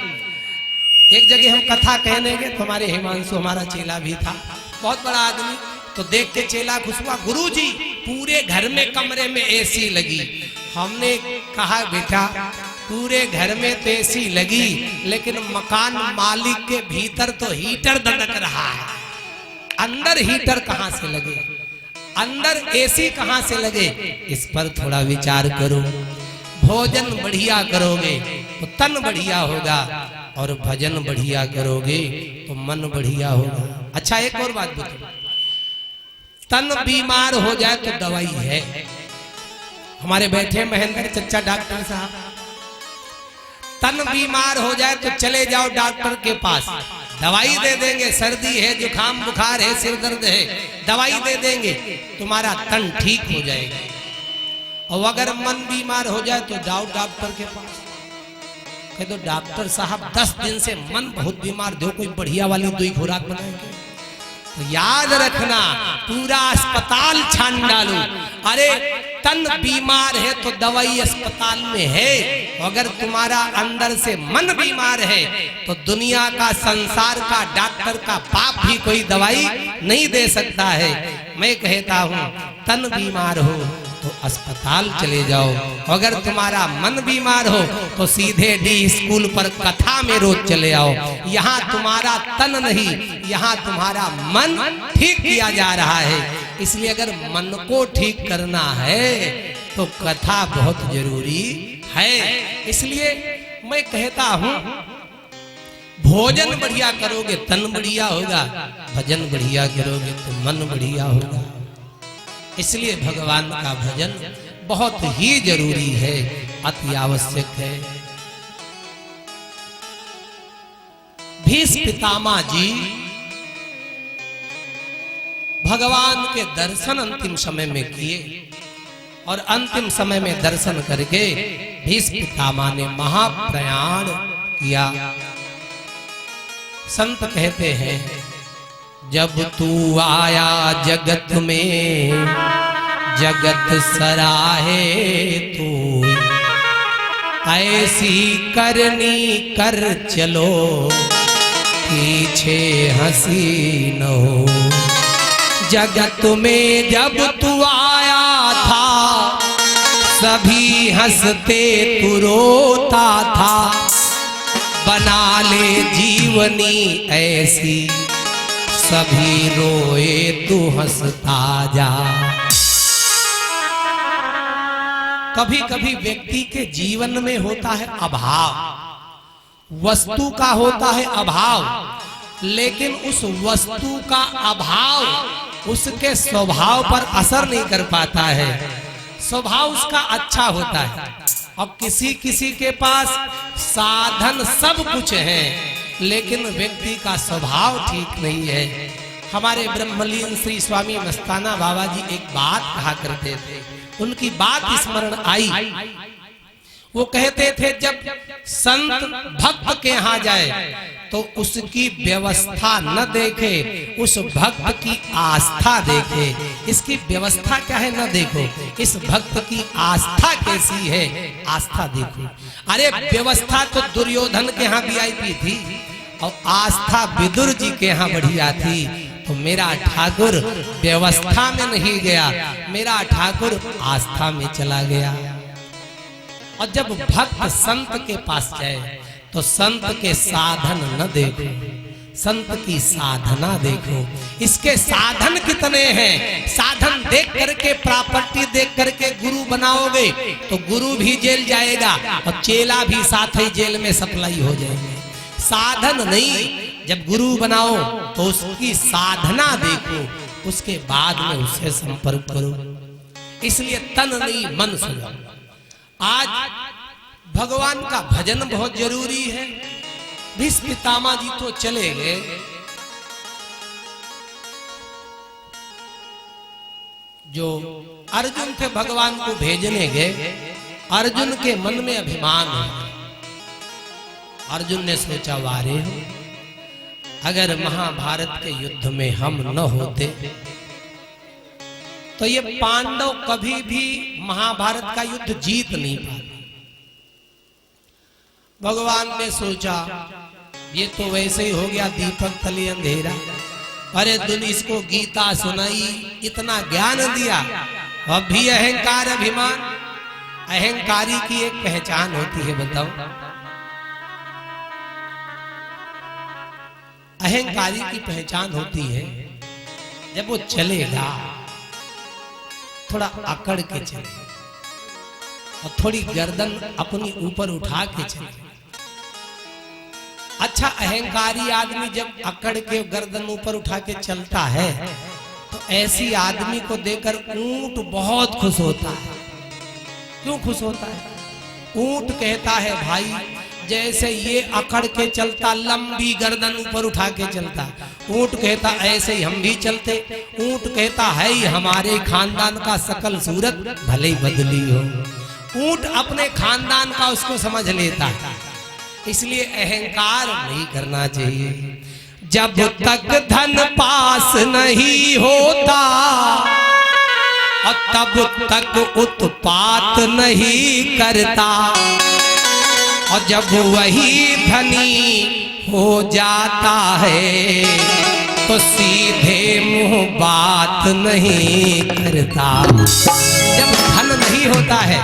एक जगह हम कथा कहने गए, तुम्हारे हिमांशु हमारा चेला भी था, बहुत बड़ा आदमी। तो देख के चेला खुश हुआ, गुरुजी पूरे घर में कमरे में AC लगी। हमने कहा बेटा पूरे घर में तो AC लगी, लेकिन मकान मालिक के भीतर तो हीटर दड़क रहा है। अंदर हीटर कहां से लगे, अंदर AC कहां से लगे? इस पर थोड़ा विचार करो। भोजन बढ़िया करोगे तो तन बढ़िया होगा, और भजन बढ़िया करोगे तो मन बढ़िया होगा। अच्छा, एक और बात बताओ, तन बीमार हो जाए तो दवाई है। हमारे बैठे महेंद्र चच्चा डॉक्टर साहब, तन बीमार हो जाए तो चले जाओ डॉक्टर के पास, दवाई दे देंगे। सर्दी है, जुकाम बुखार है, सिर दर्द है, दवाई दे देंगे, तुम्हारा तन ठीक हो जाएगा। और अगर मन बीमार हो जाए तो जाओ डॉक्टर के पास, कह दो डॉक्टर साहब 10 दिन से मन बहुत बीमार, दो कोई बढ़िया वाली दवाई खुराक बनाएंगे। याद रखना, पूरा अस्पताल छान डालो। अरे तन बीमार है तो दवाई अस्पताल में है, अगर तुम्हारा अंदर से मन बीमार है तो दुनिया का, संसार का, डॉक्टर का पाप भी कोई दवाई नहीं दे सकता है। मैं कहता हूँ तन बीमार हो तो अस्पताल चले जाओ। अगर तुम्हारा मन बीमार हो तो सीधे डी स्कूल पर कथा में रोज चले आओ। यहाँ तुम्हारा तन नहीं, यहाँ तुम्हारा मन ठीक किया जा रहा है। इसलिए अगर मन को ठीक करना है तो कथा बहुत जरूरी है। इसलिए मैं कहता हूँ, भोजन बढ़िया करोगे तन बढ़िया होगा, भजन बढ़िया करोगे तो मन बढ़िया होगा। इसलिए भगवान का भजन बहुत ही जरूरी है, अति आवश्यक है। भीष्म पितामह जी भगवान के दर्शन अंतिम समय में किए और अंतिम समय में दर्शन करके भीष्म पितामह ने महाप्रयाण किया। संत कहते हैं, जब तू आया जगत में जगत सराहे तू, ऐसी करनी कर चलो पीछे हंसी न हो। जगत में जब तू आया था सभी हंसते तू रोता था, बना ले जीवनी ऐसी सभी रोए तू हंसता जा। कभी कभी व्यक्ति के जीवन में होता है अभाव, वस्तु का होता है अभाव, लेकिन उस वस्तु का अभाव उसके स्वभाव पर असर नहीं कर पाता है। स्वभाव उसका अच्छा होता है। और किसी किसी के पास साधन सब कुछ है लेकिन व्यक्ति का स्वभाव ठीक नहीं है। हमारे ब्रह्मलीन श्री स्वामी मस्ताना बाबा जी एक बात कहा करते थे, उनकी बात स्मरण आई। वो कहते थे, जब संत भक्त के यहाँ जाए तो उसकी व्यवस्था न देखे, उस भक्त की आस्था देखे। इसकी व्यवस्था क्या है न देखो, इस भक्त की आस्था कैसी है आस्था देखो। अरे व्यवस्था तो दुर्योधन के यहाँ वीआईपी थी और आस्था विदुर जी के यहाँ बढ़िया थी। तो मेरा ठाकुर व्यवस्था में नहीं गया, मेरा ठाकुर आस्था में चला गया। और जब भक्त संत के पास जाए तो संत के साधन न देखो, संत की साधना देखो। इसके साधन कितने हैं, साधन देख करके, प्रॉपर्टी देख करके गुरु बनाओगे तो गुरु भी जेल जाएगा और चेला भी साथ ही जेल में सप्लाई हो जाएंगे। साधन नहीं, जब गुरु बनाओ तो उसकी साधना देखो, उसके बाद में उससे संपर्क करो। इसलिए तन नहीं मन सुनो। आज भगवान का भजन बहुत जरूरी है। भीष्म पितामह जी तो चले गए, जो अर्जुन थे भगवान को भेजने गए, अर्जुन के मन में अभिमान है। अर्जुन ने सोचा, वारे अगर महाभारत के युद्ध में हम न होते तो ये पांडव कभी भी महाभारत का युद्ध जीत नहीं पाते। भगवान ने सोचा, ये तो वैसे ही हो गया दीपक तले अंधेरा। अरे दुनिया इसको गीता सुनाई, इतना ज्ञान दिया, अब भी अहंकार अभिमान। अहंकारी की एक पहचान होती है, बताओ। अहंकारी की पहचान होती है जब वो चलेगा थोड़ा अकड़ के चले और थोड़ी गर्दन अपनी ऊपर उठा के चले। अच्छा, अहंकारी आदमी जब अकड़ के गर्दन ऊपर उठा के चलता है तो ऐसी आदमी को देखकर ऊंट बहुत खुश होता है। क्यों खुश होता है? ऊंट कहता है, भाई जैसे ये अकड़ के चलता, लंबी गर्दन ऊपर उठा के चलता, ऊंट कहता ऐसे ही हम भी चलते। ऊंट कहता है हमारे खानदान का सकल सूरत भले ही बदली हो। ऊंट अपने खानदान का उसको समझ लेता है। इसलिए अहंकार नहीं करना चाहिए। जब तक धन पास नहीं होता और तब तक उत्पात नहीं करता, और जब वही धनी हो जाता है तो सीधे मुंह बात नहीं करता। जब धन नहीं होता है,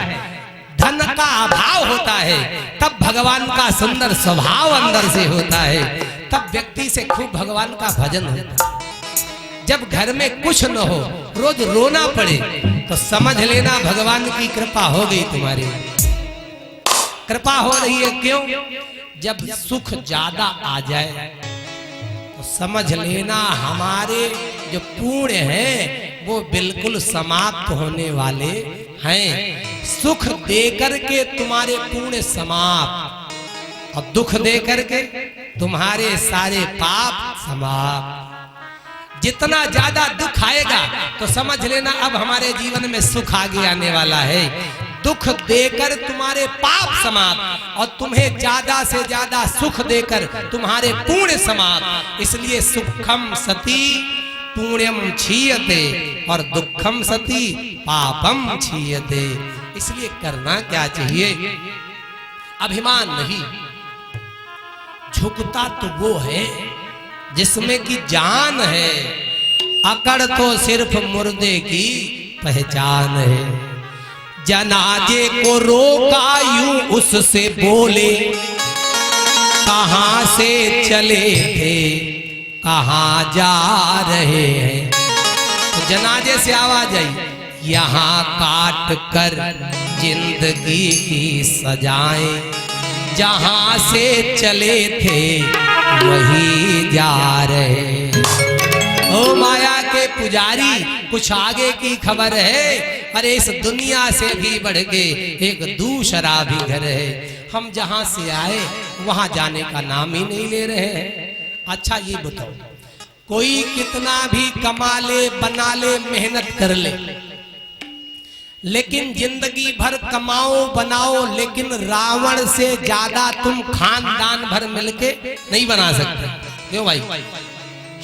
धन का अभाव होता है, तब भगवान का सुंदर स्वभाव अंदर से होता है, तब व्यक्ति से खूब भगवान का भजन होता है। जब घर में कुछ न हो, रोज रोना पड़े, तो समझ लेना भगवान की कृपा हो गई तुम्हारी। कृपा हो रही है क्यों? जब सुख ज्यादा आ जाए तो समझ लेना हमारे जो पुण्य हैं वो बिल्कुल समाप्त होने वाले हैं। सुख देकर के तुम्हारे पुण्य समाप्त, और दुख देकर के तुम्हारे सारे पाप समाप्त। जितना ज्यादा दुख आएगा तो समझ लेना अब हमारे जीवन में सुख आगे आने वाला है। दुख देकर तुम्हारे पाप समाप्त, और तुम्हें ज्यादा से ज्यादा सुख देकर तुम्हारे पुण्य समाप्त। इसलिए सुखम सती पुण्यम क्षीयते और दुखम सती पापम क्षीयते। इसलिए करना क्या चाहिए? अभिमान नहीं। झुकता तो वो है जिसमें की जान है, अकड़ तो सिर्फ मुर्दे की पहचान है। जनाजे को रोका यूं उससे बोले, कहां से चले थे कहां जा रहे हैं। तो जनाजे से आवाज आई, यहाँ काट कर जिंदगी की सजाएं, जहां से चले थे वही जा रहे। ओ माया के पुजारी, कुछ आगे की खबर है? अरे इस दुनिया से भी बढ़ के एक दूसरा भी घर है। हम जहां से आए वहां जाने का नाम ही नहीं ले रहे हैं। अच्छा ये बताओ, कोई कितना भी कमा ले, बना ले, मेहनत कर ले, लेकिन जिंदगी भर कमाओ बनाओ, लेकिन रावण से ज्यादा तुम खानदान भर मिलके नहीं बना सकते। क्यों भाई?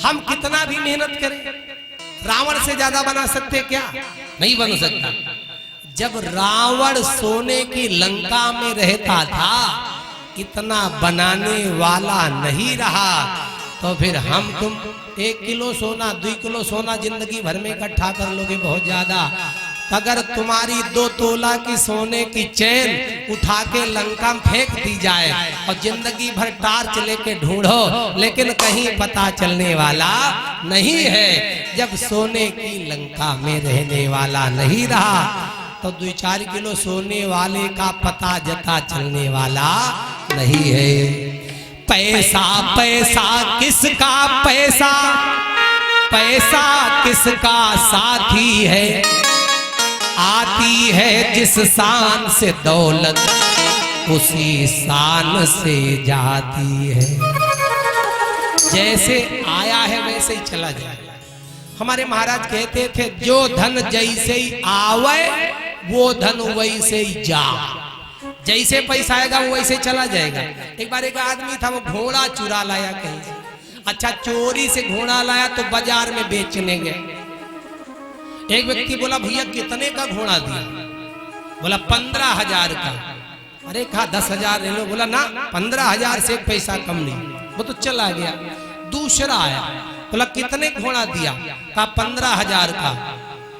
हम कितना भी मेहनत करें, रावण से ज्यादा बना सकते क्या? नहीं बन सकता। जब रावण सोने की लंका में रहता था, इतना बनाने वाला नहीं रहा, तो फिर हम तुम 1 किलो सोना 2 किलो सोना जिंदगी भर में इकट्ठा कर लोगे बहुत ज्यादा। अगर तुम्हारी 2 तोला की सोने की चैन उठा के लंका में फेंक दी जाए और जिंदगी भर टार्च लेके ढूंढो, लेकिन कहीं पता चलने वाला नहीं है। जब सोने की लंका में रहने वाला नहीं रहा, तो 2-4 किलो सोने वाले का पता जता चलने वाला नहीं है। पैसा पैसा किसका पैसा, पैसा किसका साथी है, आती है जिस शान से दौलत उसी शान से जाती है। जैसे आया है वैसे ही चला जाएगा। हमारे महाराज कहते थे, जो धन जैसे ही आवे वो धन वैसे ही जा। जैसे पैसा आएगा वो वैसे चला जाएगा। एक बार एक आदमी था, वो घोड़ा चुरा लाया कहीं से। अच्छा, चोरी से घोड़ा लाया तो बाजार में बेचने गए। एक व्यक्ति बोला, भैया कितने का घोड़ा दिया? बोला 15,000 का। अरे कहा 10,000 ले लो। बोला ना, 15,000 से एक पैसा कम नहीं। वो तो चला गया। दूसरा आया, बोला कितने घोड़ा दिया? कहा 15,000 का।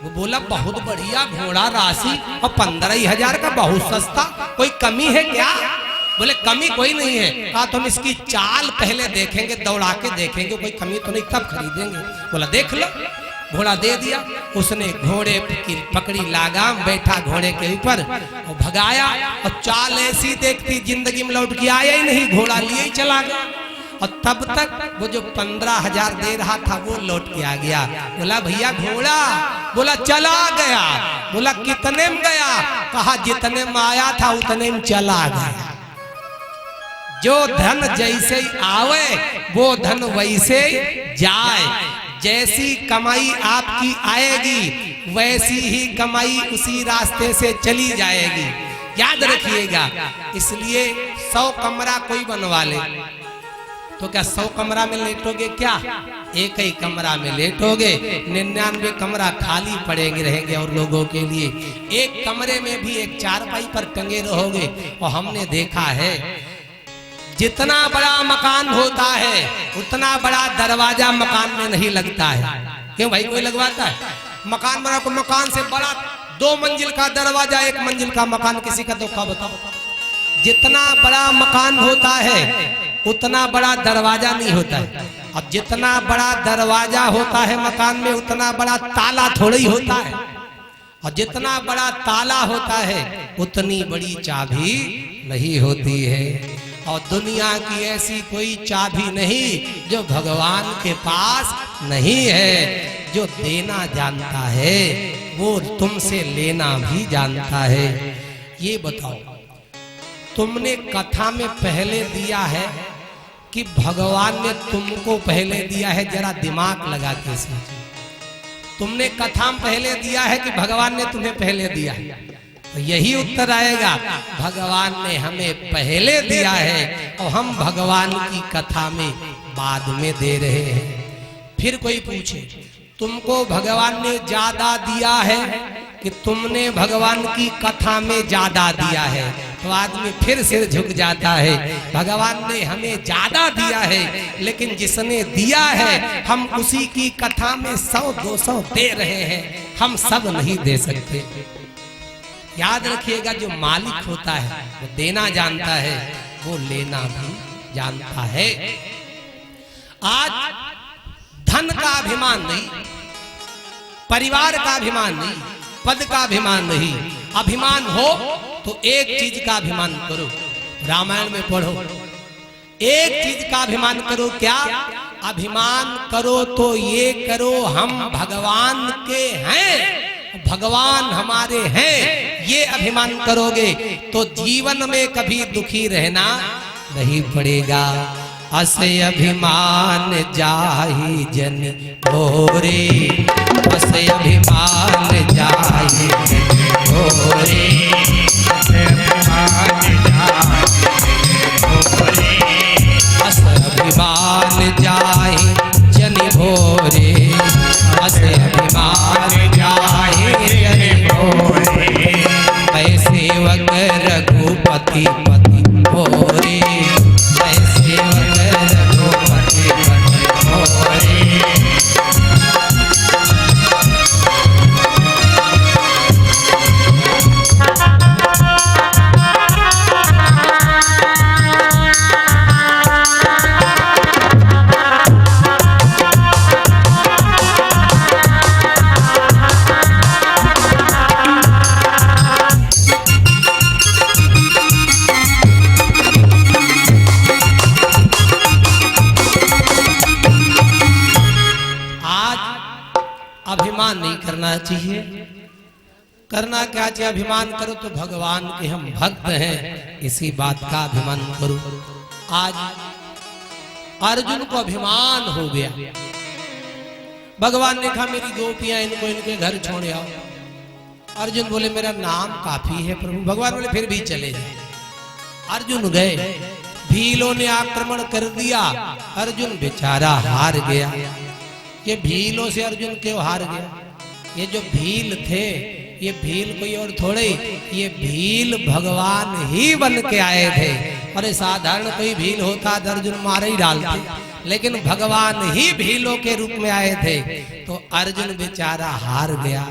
वो बोला बहुत बढ़िया घोड़ा राशि, और 15,000 का बहुत सस्ता, कोई कमी है क्या? बोले कमी कोई नहीं है। कहा तो हम इसकी चाल पहले देखेंगे, दौड़ा के देखेंगे, कोई कमी तो नहीं, तब खरीदेंगे। बोला देख लो। घोड़ा दे दिया। उसने घोड़े की पकड़ी, लगाम, बैठा घोड़े के ऊपर और भगाया, और चाल ऐसी देखती जिंदगी में लौट के आया ही नहीं, घोड़ा लिए ही चला गया। और तब तक वो जो 15,000 दे रहा था वो लौट के आ गया। बोला भैया घोड़ा? बोला चला गया। बोला कितने में गया? कहा जितने में आया था उतने में चला गया। जो धन जैसे ही आवे वो धन वैसे जाए। जैसी कमाई आपकी आएगी वैसी ही कमाई उसी रास्ते से चली जाएगी, याद रखिएगा। इसलिए 100 कमरा कोई बनवा ले तो क्या 100 कमरा में लेटोगे क्या? एक ही कमरा में लेटोगे, 99 कमरा खाली पड़ेंगे रहेंगे और लोगों के लिए। एक कमरे में भी एक चारपाई पर टंगे रहोगे। और हमने देखा है जितना बड़ा मकान होता है उतना बड़ा दरवाजा मकान में नहीं लगता है। क्यों भाई, कोई लगवाता है? मकान बना को मकान से बड़ा 2 मंजिल का दरवाजा, 1 मंजिल का मकान किसी का धोखा बताओ। जितना बड़ा मकान होता है उतना बड़ा दरवाजा नहीं होता है। अब जितना बड़ा दरवाजा होता है मकान में उतना बड़ा ताला थोड़ा ही होता है, और जितना बड़ा ताला होता है उतनी बड़ी चाबी नहीं होती है। और दुनिया की ऐसी कोई चाबी नहीं जो भगवान के पास नहीं है। जो देना जानता है वो तुमसे लेना भी जानता है। ये बताओ, तुमने कथा में पहले दिया है कि भगवान ने तुमको पहले दिया है? जरा दिमाग लगा के सोचो। तुमने कथा में पहले दिया है कि भगवान ने तुम्हें पहले दिया है? तो यही उत्तर आएगा, भगवान ने हमें पहले दिया है और हम भगवान की कथा में बाद में दे रहे हैं। फिर कोई पूछे तुमको भगवान ने ज्यादा दिया है कि तुमने भगवान की कथा में ज्यादा दिया है, तो आदमी फिर सिर झुक जाता है। भगवान ने हमें ज्यादा दिया है, लेकिन जिसने दिया है हम उसी की कथा में 100-200 दे रहे हैं, हम सब नहीं दे सकते। याद रखिएगा, जो मालिक होता है वो देना जानता है, वो लेना भी जानता है। आज धन का अभिमान नहीं, परिवार का अभिमान नहीं, पद का अभिमान नहीं। अभिमान हो तो एक चीज का अभिमान करो, रामायण में पढ़ो। एक चीज का अभिमान करो, क्या अभिमान करो? तो ये करो, हम भगवान के हैं, भगवान हमारे हैं। ये अभिमान करोगे तो जीवन में कभी दुखी रहना नहीं पड़ेगा। अस अभिमान जाहि जन भोरे, अस अभिमान जाहि जन भोरे, अस अभिमान जाहि जन भोरे, अस अभिमान जाहि जन भोरे, सेवक रघुपति पति भोरे, सेवक रघुपति पति भोरे। अभिमान नहीं करना चाहिए। करना क्या चाहिए? अभिमान करो तो भगवान के हम भक्त हैं, इसी बात का अभिमान करो। आज अर्जुन को अभिमान हो गया। भगवान ने कहा मेरी गोपियां इनको इनके घर छोड़ आओ। अर्जुन बोले मेरा नाम काफी है प्रभु। भगवान बोले फिर भी चले जाए। अर्जुन गए, भीलों ने आक्रमण कर दिया। अर्जुन बेचारा हार गया। ये भीलों से अर्जुन क्यों हार गया? ये जो भील थे, ये भील कोई और थोड़े, ये भील भगवान ही बन के आए थे। अरे साधारण कोई भील होता तो अर्जुन मार ही डालते, लेकिन भगवान ही भीलों के रूप में आए थे, तो अर्जुन बेचारा हार गया।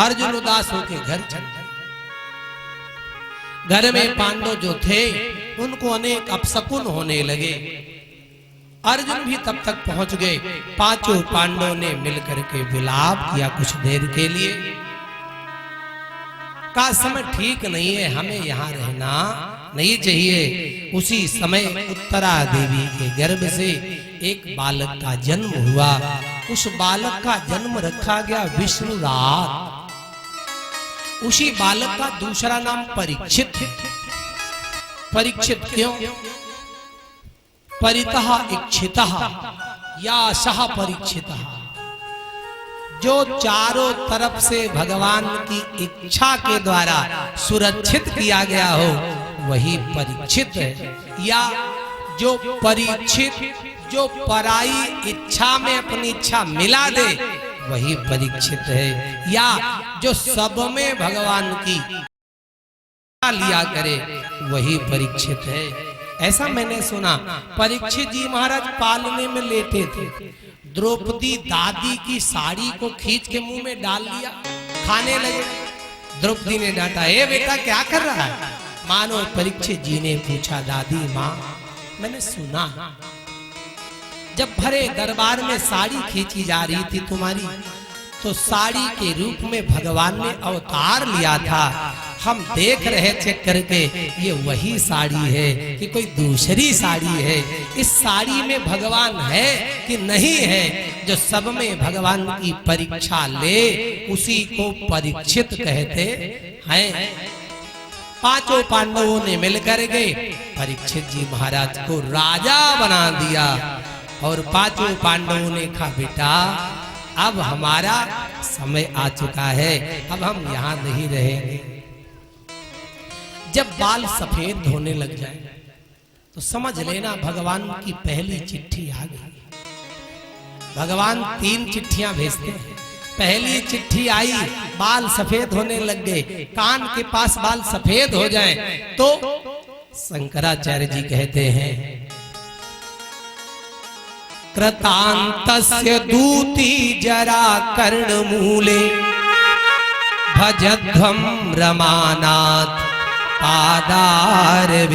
अर्जुन उदास होके घर चल गए। घर में पांडव जो थे उनको अनेक अपशकुन होने लगे। अर्जुन भी तब तक पहुंच गए। पांचों पांडवों ने मिलकर के विलाप किया कुछ देर के लिए। का समय ठीक नहीं है, हमें यहाँ रहना नहीं चाहिए। उसी समय उत्तरा देवी के गर्भ से एक बालक का जन्म हुआ। उस बालक का जन्म रखा गया विष्णुराज। उसी बालक का दूसरा नाम परीक्षित। परीक्षित क्यों? परितः इच्छितः या सह परीक्षितः। जो चारों तरफ से भगवान की इच्छा के द्वारा सुरक्षित किया गया हो वही परीक्षित है। या जो परीक्षित, जो पराई इच्छा में अपनी इच्छा मिला दे वही परीक्षित है। या जो सब में भगवान की लिया करे वही परीक्षित है। ऐसा मैंने सुना, परीक्षित जी महाराज पालने में लेटे थे, द्रौपदी दादी की साड़ी को खींच के मुंह में डाल लिया, खाने लगे। द्रौपदी ने डांटा, ए बेटा क्या कर रहा है? मानो परीक्षित जी ने पूछा, दादी माँ मैंने सुना जब भरे दरबार में साड़ी खींची जा रही थी तुम्हारी, तो साड़ी के रूप में भगवान ने अवतार लिया था। हम देख रहे चेक करके ये वही साड़ी है कि कोई दूसरी साड़ी है। इस साड़ी में भगवान है कि नहीं है? जो सब में भगवान की परीक्षा ले उसी को परीक्षित कहते हैं। पांचों पांडवों ने मिलकर के परीक्षित जी महाराज को राजा बना दिया और पांचों पांडवों ने कहा, बेटा अब हमारा समय आ चुका है, अब हम यहाँ नहीं रहेंगे। जब बाल सफेद होने लग जाए तो समझ लेना भगवान की पहली चिट्ठी आ गई। भगवान 3 चिट्ठियां भेजते हैं। पहली चिट्ठी आई, बाल सफेद होने लग गए, कान के पास बाल सफेद हो जाएं, तो शंकराचार्य जी कहते हैं, कृतांतस्य दूती जरा कर्णमूले भजध्वं रमानाथ पादारविंदम।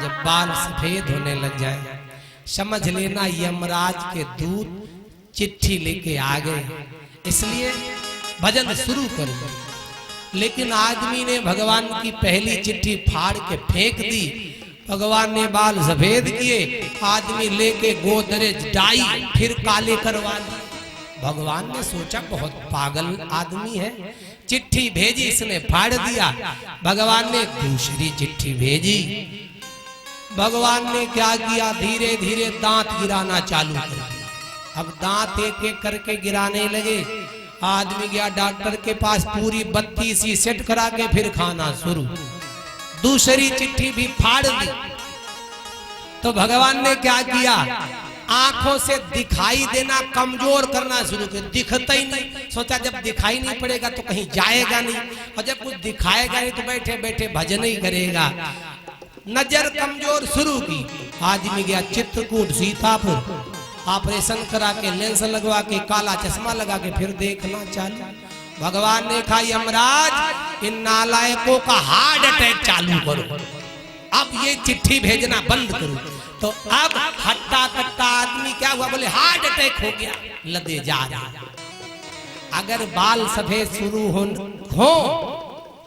जब बाल सफेद होने लग जाए समझ लेना यमराज के दूत चिट्ठी लेके आ गए, इसलिए भजन शुरू कर दो। लेकिन आदमी ने भगवान की पहली चिट्ठी फाड़ के फेंक दी। भगवान ने बाल सफेद किए, आदमी लेके गोदरेज डाई फिर काले करवा दी। भगवान ने सोचा बहुत पागल आदमी है, चिट्ठी भेजी इसने फाड़ दिया। भगवान ने दूसरी चिट्ठी भेजी। भगवान ने क्या किया, धीरे धीरे दांत गिराना चालू कर दिया। अब दांत एक एक करके गिराने लगे। आदमी गया डॉक्टर के पास, पूरी 32 सेट करा के फिर खाना शुरू। दूसरी चिट्ठी भी फाड़ दी। तो भगवान ने क्या किया, आंखों से दिखाई देना कमजोर करना शुरू किया। दिखता ही नहीं, सोचा जब दिखाई नहीं पड़ेगा तो कहीं जाएगा नहीं, और जब कुछ दिखाएगा नहीं तो बैठे बैठे भजन ही करेगा। नजर कमजोर शुरू की। आदमी गया चित्रकूट सीतापुर, ऑपरेशन करा के लेंस लगवा के काला चश्मा लगा के फिर देखना चालू। भगवान ने कहा, यमराज इन नालायकों का हार्ट अटैक चालू करो, अब ये चिट्ठी भेजना बंद करो। तो अब हट्टा कट्टा आदमी क्या हुआ, बोले हार्ट अटैक हो गया, लदे जा रहा। अगर बाल सफेद शुरू हो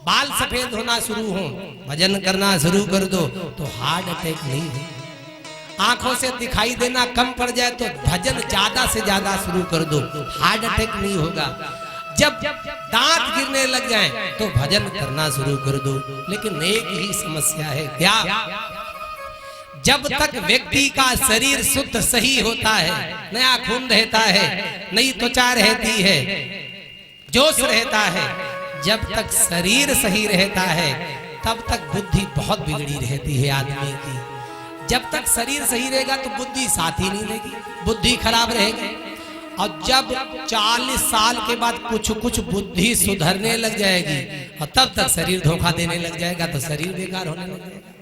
बाल सफेद होना शुरू हो, भजन करना शुरू कर दो तो हार्ट अटैक नहीं हो। आंखों से दिखाई देना कम पड़ जाए तो भजन ज्यादा से ज्यादा शुरू कर दो, हार्ट अटैक नहीं होगा। जब दांत गिरने लग जाएं तो भजन करना शुरू कर दो। लेकिन एक ही समस्या है, क्या? जब तक व्यक्ति का शरीर शुद्ध सही होता है, नया खून रहता है, नई त्वचा रहती है, जोश रहता है, जब तक शरीर सही रहता है तब तक बुद्धि बहुत बिगड़ी रहती है आदमी की। जब तक शरीर सही रहेगा तो बुद्धि साथ ही नहीं लेगी, बुद्धि खराब रहेगी। और जब 40 साल के बाद कुछ कुछ बुद्धि सुधरने लग जाएगी और तब तक शरीर धोखा देने लग जाएगा तो शरीर बेकार होने लग जाएगा।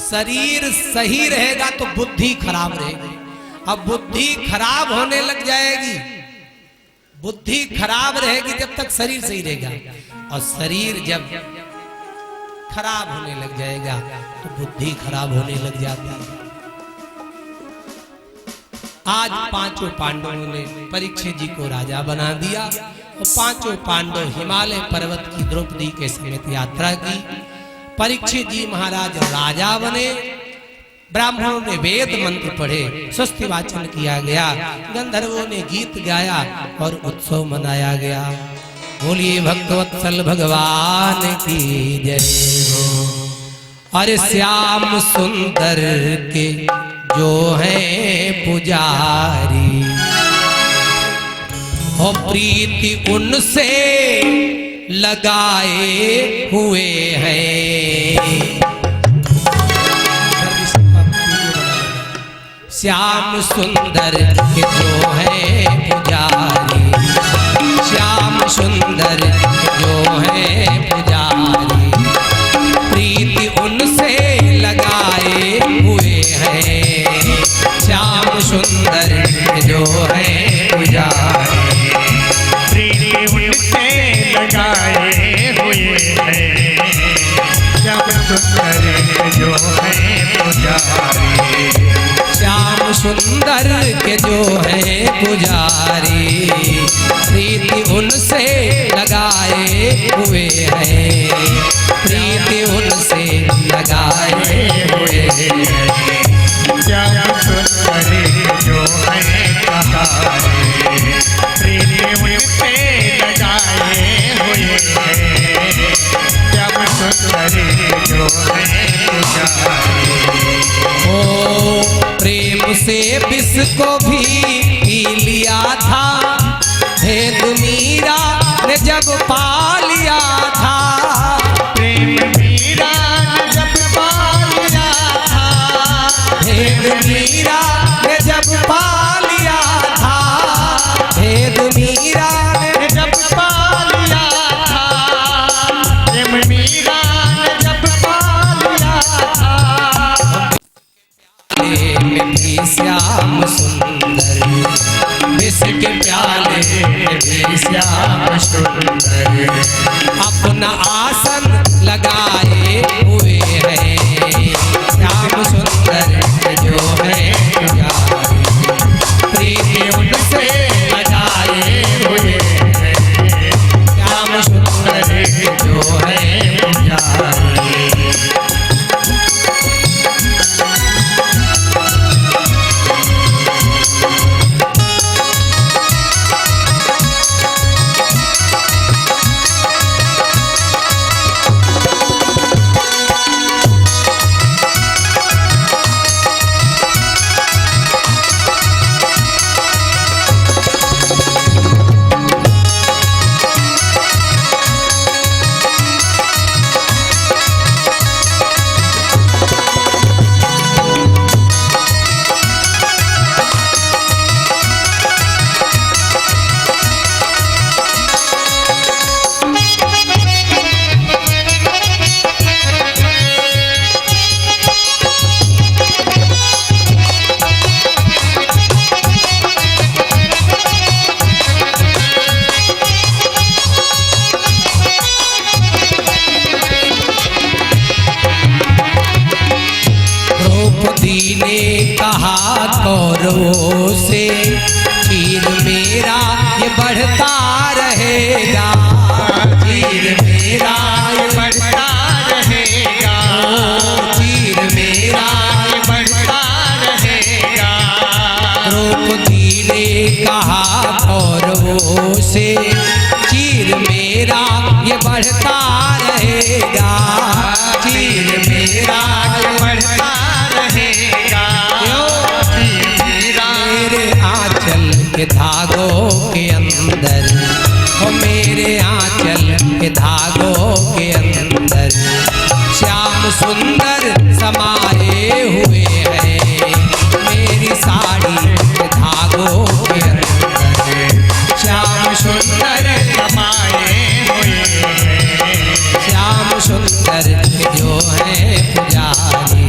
शरीर सही रहेगा तो बुद्धि खराब रहेगी, अब बुद्धि खराब होने लग जाएगी। बुद्धि खराब रहेगी जब तक शरीर सही रहेगा, और शरीर जब खराब होने लग जाएगा तो बुद्धि खराब होने लग जाती है। आज पांचों पांडवों ने परीक्षित जी को राजा बना दिया और पांचों पांडव हिमालय पर्वत की द्रौपदी के समेत यात्रा की। परीक्षित जी महाराज राजा बने, ब्राह्मणों ने वेद मंत्र पढ़े, स्वस्ति वाचन किया गया, गंधर्वों ने गीत गाया और उत्सव मनाया गया। बोलिए भक्तवत्सल भगवान की जय हो। और श्याम सुंदर के जो है पुजारी, हो प्रीति उनसे लगाए हुए हैं। श्याम सुंदर के जो है पुजारी, श्याम सुंदर के जो है पुजारी, सुंदर जो है पुजारी, श्याम सुंदर के जो है पुजारी, प्रीति उनसे लगाए हुए हैं, प्रीति उनसे लगाए हुए हैं। श्याम सुंदर जो है पुजारी, प्रीति उनसे लगाए हुए हैं। श्याम सुंदर जो है पुजारी, ओ प्रेम से विष को भी पी लिया था, भेद मीरा ने जब पा लिया था, प्रेम मीरा ने जब पा लिया था, भेद मीरा ने जब पा लिया था, भेद मीरा ने जब पा लिया था, प्रेम मीरा ने जब पा लिया था। में भी श्याम सुंदर, विष के प्याले में भी श्याम सुंदर, अपना आसन लगाए हुए हैं। श्याम सुंदर जो है पुजारी, प्रीति उनसे लगाए हुए हैं। श्याम सुंदर जो है पुजारी, कौरवों से चीर मेरा ये बढ़ता रहेगा, चीर मेरा ये बढ़ता रहेगा, चीर मेरा ये बढ़ता रहेगा। द्रौपदी ने कहा कौरवों से चीर मेरा ये बढ़ता रहेगा, चीर मेरा ये बढ़ता रहेगा। के धागों के अंदर, हो मेरे आंचल के धागों के अंदर, श्याम सुंदर समाये हुए हैं। मेरी साड़ी के धागों के अंदर, श्याम सुंदर समाये हुए हैं। श्याम सुंदर जो है पुजारी,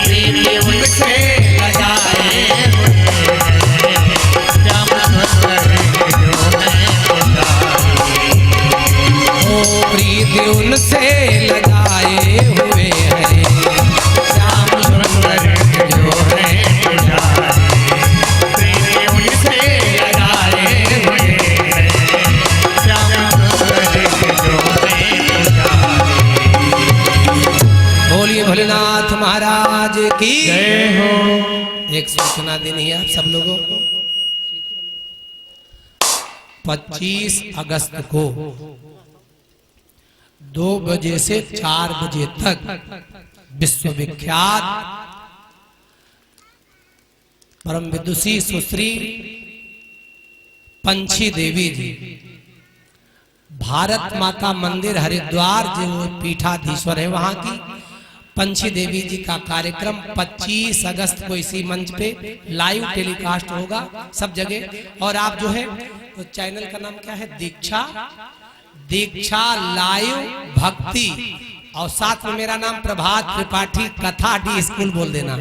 प्रीति उनसे लगाए हुए हैं। प्रीति उनसे लगाए हुए हैं। श्याम सुंदर जो है पुजारी, प्रीति उनसे लगाए हुए हैं। श्याम सुंदर जो है पुजारी। बोलिए भोलेनाथ महाराज की जय हो। एक सूचना देनी है आप सब लोगों को, 25 अगस्त को 2 बजे से 4 बजे तक विश्वविख्यात परम विदुषी सुश्री पंछी देवी जी भारत माता मंदिर हरिद्वार जो पीठाधीश्वर है वहां की पंछी देवी जी का कार्यक्रम 25 अगस्त को इसी मंच पे लाइव टेलीकास्ट होगा सब जगह। और आप जो है तो चैनल का नाम क्या है, दीक्षा लाइव भक्ति, और साथ में मेरा नाम प्रभात त्रिपाठी कथा डी स्कूल बोल देना।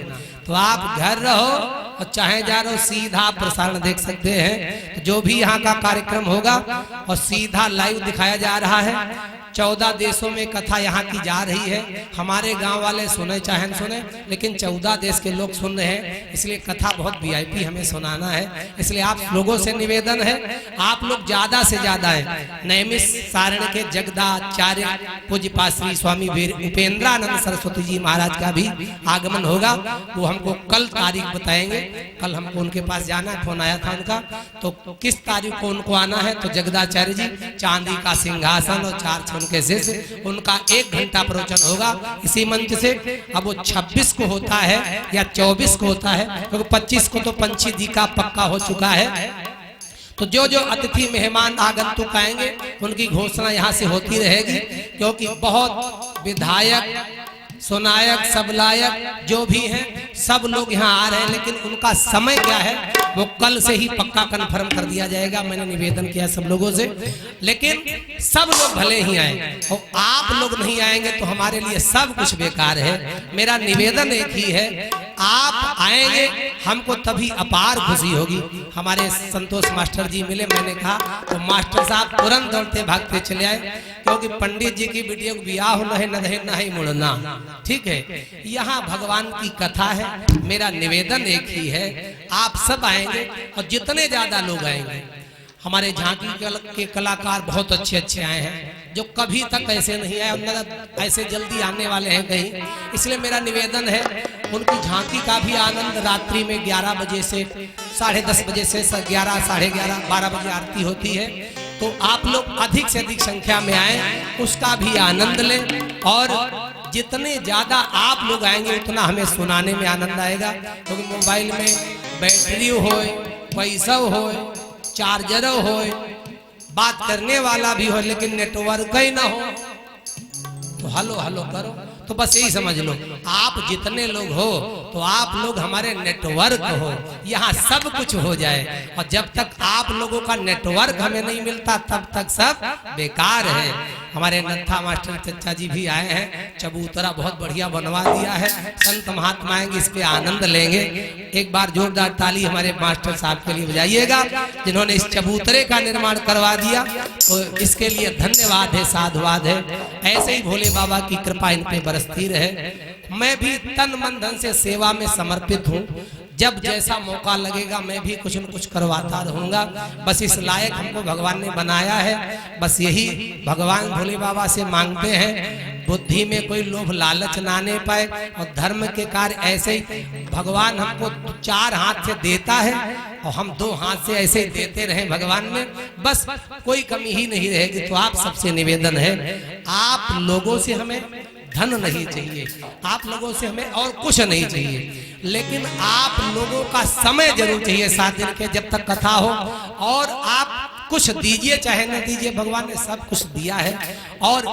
तो आप घर रहो और चाहे जा रहो सीधा प्रसारण देख सकते हैं। जो भी यहाँ का कार्यक्रम होगा और सीधा लाइव दिखाया जा रहा है। 14 देशों में कथा यहाँ की जा रही है। हमारे गांव वाले सुने चाहे न सुने, लेकिन 14 देश के लोग सुन रहे हैं, इसलिए कथा बहुत वीआईपी हमें सुनाना है। इसलिए आप लोगों से निवेदन है, आप लोग ज्यादा से ज्यादा है। नैमिष सारण के जगदाचार्य पूज्यपाद श्री स्वामी उपेंद्रानंद सरस्वती जी महाराज का भी आगमन होगा। वो हमको कल तारीख बताएंगे। कल हमको उनके पास जाना, फोन आया था उनका, तो किस तारीख को उनको आना है। तो जगदाचार्य जी चांदी का सिंहासन और 4 उनके शिष्य, उनका 1 घंटा प्रवचन होगा इसी मंच से। अब वो 26 को होता है या 24 को होता है, क्योंकि 25 को तो पंछी जी का पक्का हो चुका है। तो जो जो अतिथि मेहमान आगंतुक आएंगे उनकी घोषणा यहाँ से होती रहेगी, क्योंकि बहुत विधायक सुनायक सबलायक जो भी हैं सब लोग यहाँ आ रहे हैं, लेकिन उनका समय क्या है वो कल से ही पक्का कन्फर्म कर दिया जाएगा। मैंने निवेदन किया सब लोगों से, लेकिन सब लोग भले ही आए और आप लोग नहीं आएंगे तो हमारे लिए सब कुछ बेकार है। मेरा निवेदन एक ही है, आप आएंगे हमको तभी अपार खुशी होगी। हमारे संतोष मास्टर जी मिले, मैंने कहा तो मास्टर साहब तुरंत दौड़ते भागते चले आए, क्योंकि पंडित जी की बेटियों को ब्याह न ही मुड़ना, ठीक है। यहाँ भगवान की कथा है। मेरा निवेदन एक ही है, आप सब आएंगे और जितने ज्यादा लोग आएंगे। हमारे झांकी के कलाकार बहुत अच्छे अच्छे आए हैं, जो कभी तक ऐसे नहीं आए और ऐसे जल्दी आने वाले हैं कहीं। इसलिए मेरा निवेदन है, उनकी झांकी का भी आनंद रात्रि में 11 बजे से 10:30 बजे से 11, 11:30, 12 बजे आरती होती है। तो आप लोग अधिक से अधिक संख्या में आए, उसका भी आनंद लें। और जितने ज्यादा आप लोग आएंगे उतना हमें सुनाने में आनंद आएगा, क्योंकि मोबाइल में बैटरी हो, पैसा हो, चार्जर हो, बात करने वाला भी हो, लेकिन नेटवर्क ही ना हो तो हलो हलो करो। तो बस यही समझ लो, आप जितने लोग हो तो आप लोग हमारे नेटवर्क हो, यहाँ सब कुछ हो जाए। और जब तक आप लोगों का नेटवर्क हमें नहीं मिलता तब तक सब बेकार है। हमारे नत्था मास्टर चचा जी भी आए हैं, चबूतरा बहुत बढ़िया बनवा दिया है। संत महात्मा आएंगे, इस पे आनंद लेंगे। एक बार जोरदार ताली हमारे मास्टर साहब के लिए बजाइएगा, जिन्होंने इस चबूतरे का निर्माण करवा दिया। तो इसके लिए धन्यवाद है, साधुवाद है। ऐसे ही भोले बाबा की कृपा इन पे बरसती रहे। मैं भी तन मन धन से सेवा में समर्पित हूँ। जब जैसा मौका लगेगा मैं भी कुछ न कुछ करवाता रहूंगा। बस इस लायक हमको भगवान ने बनाया है। बस यही भगवान भोले बाबा से मांगते हैं, बुद्धि में कोई लोभ लालच ना आने पाए, और धर्म के कार्य ऐसे ही भगवान हमको 4 हाथ से देता है और हम 2 हाथ से ऐसे ही देते रहे भगवान में, बस कोई कमी ही नहीं रहेगी। तो आप सबसे निवेदन है, आप लोगों से हमें धन नहीं चाहिए, आप लोगों से हमें और कुछ नहीं चाहिए, लेकिन आप लोगों का समय जरूर चाहिए 7 दिन के जब तक कथा हो। और आप कुछ दीजिए चाहे न दीजिए, भगवान ने सब कुछ दिया है। और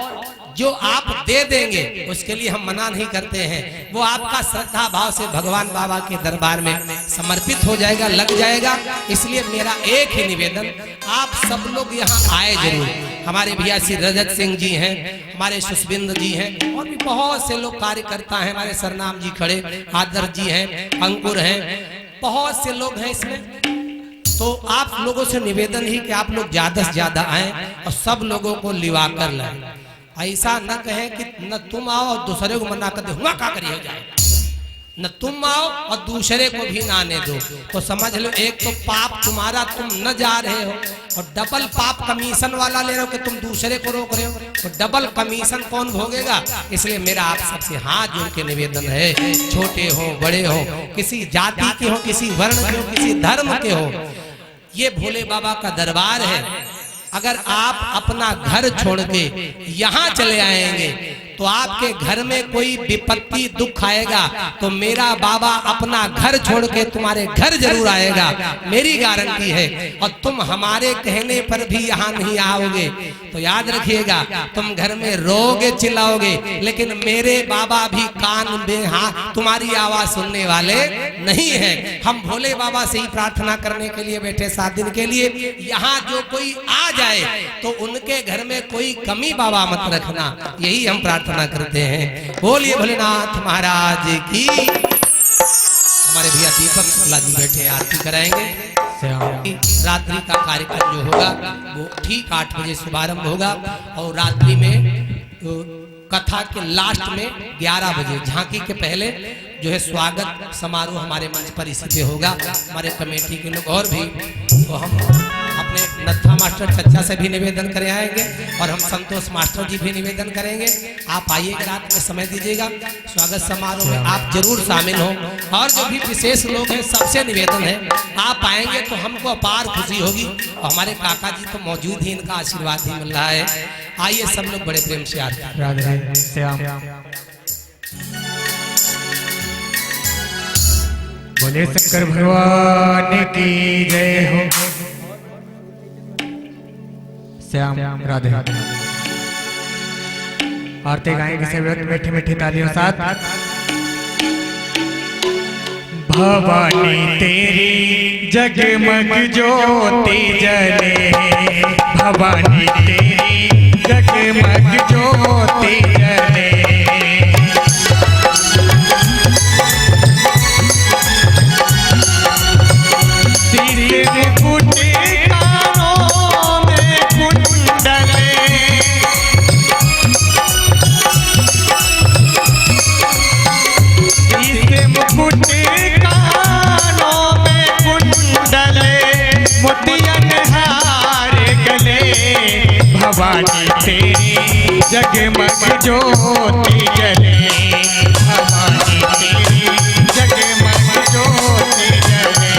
जो आप दे देंगे उसके लिए हम मना नहीं करते हैं, वो आपका श्रद्धा भाव से भगवान बाबा के दरबार में समर्पित हो जाएगा, लग जाएगा। इसलिए मेरा एक ही निवेदन, आप सब लोग यहाँ आए जरूर। हमारे भैया श्री रजत सिंह जी हैं, हमारे सुष्बिंद जी हैं, और भी बहुत से लोग कार्यकर्ता हैं। हमारे सरनाम जी खड़े, आदर्श जी हैं, अंकुर हैं, बहुत से लोग हैं इसमें। तो आप लोगों से निवेदन ही कि आप लोग ज्यादा से ज्यादा आए और सब लोगों को लिवा कर लाए। ऐसा न कहे कि न तुम आओ और दूसरे को मना कर दे, हुआ क्या करिए जाए, न तुम आओ और दूसरे को भी ना आने दो। तो समझ लो, एक तो पाप तुम्हारा, तुम न जा रहे हो, और डबल पाप कमीशन वाला ले रहे हो कि तुम दूसरे को रोक रहे हो। तो डबल कमीशन कौन भोगेगा? इसलिए मेरा आप सबसे हाथ जोड़ के निवेदन है, छोटे हो बड़े हो, किसी जाति के हो, किसी वर्ण के हो, किसी धर्म के हो, ये भोले बाबा का दरबार है। अगर आप अपना घर छोड़ के यहाँ चले आएंगे तो आपके घर में कोई विपत्ति दुख आएगा, तो मेरा बाबा अपना घर छोड़ के तुम्हारे घर जरूर आएगा, मेरी गारंटी है। और तुम हमारे कहने पर भी यहाँ नहीं आओगे तो याद रखिएगा, तुम घर में रोगे चिल्लाओगे, लेकिन मेरे बाबा भी कान में हाँ तुम्हारी आवाज सुनने वाले नहीं है। हम भोले बाबा से ही प्रार्थना करने के लिए बैठे 7 दिन के लिए। यहाँ जो कोई आ जाए तो उनके घर में कोई कमी बाबा मत रखना, यही हम प्रार्थना करते हैं। बोलिए भोलेनाथ महाराज की। हमारे भैया दीपक शुक्ला जी बैठे हैं, आरती कराएंगे। रात्रि का कार्यक्रम जो होगा वो ठीक 8 बजे शुभारंभ होगा और रात्रि में कथा के लास्ट में 11 बजे झांकी के पहले जो है स्वागत समारोह हमारे मंच पर इसी पे होगा। हमारे कमेटी के लोग और भी तो हम अपने नत्था मास्टर चच्चा से भी निवेदन करे आएंगे और हम संतोष मास्टर जी भी निवेदन करेंगे। आप आइएगा, रात में समय दीजिएगा, स्वागत समारोह में आप जरूर शामिल हो। और जो भी विशेष लोग हैं सबसे निवेदन है आप आएंगे तो हमको अपार खुशी होगी। और हमारे काका जी तो मौजूद ही, इनका आशीर्वाद ही मिल रहा है। आइए सब लोग बड़े प्रेम से आते राधे श्याम। बोले शंकर भगवान की जय हो। श्याम राधे। आरती गाएंगे सभी मीठी मीठी तालियों साथ। भवानी तेरी जगमग ज्योति जले, भवानी तेरी जगमग ज्योति जले। भवानी तेरी जगमग ज्योति जले, भवानी तेरी जगमग ज्योति जले।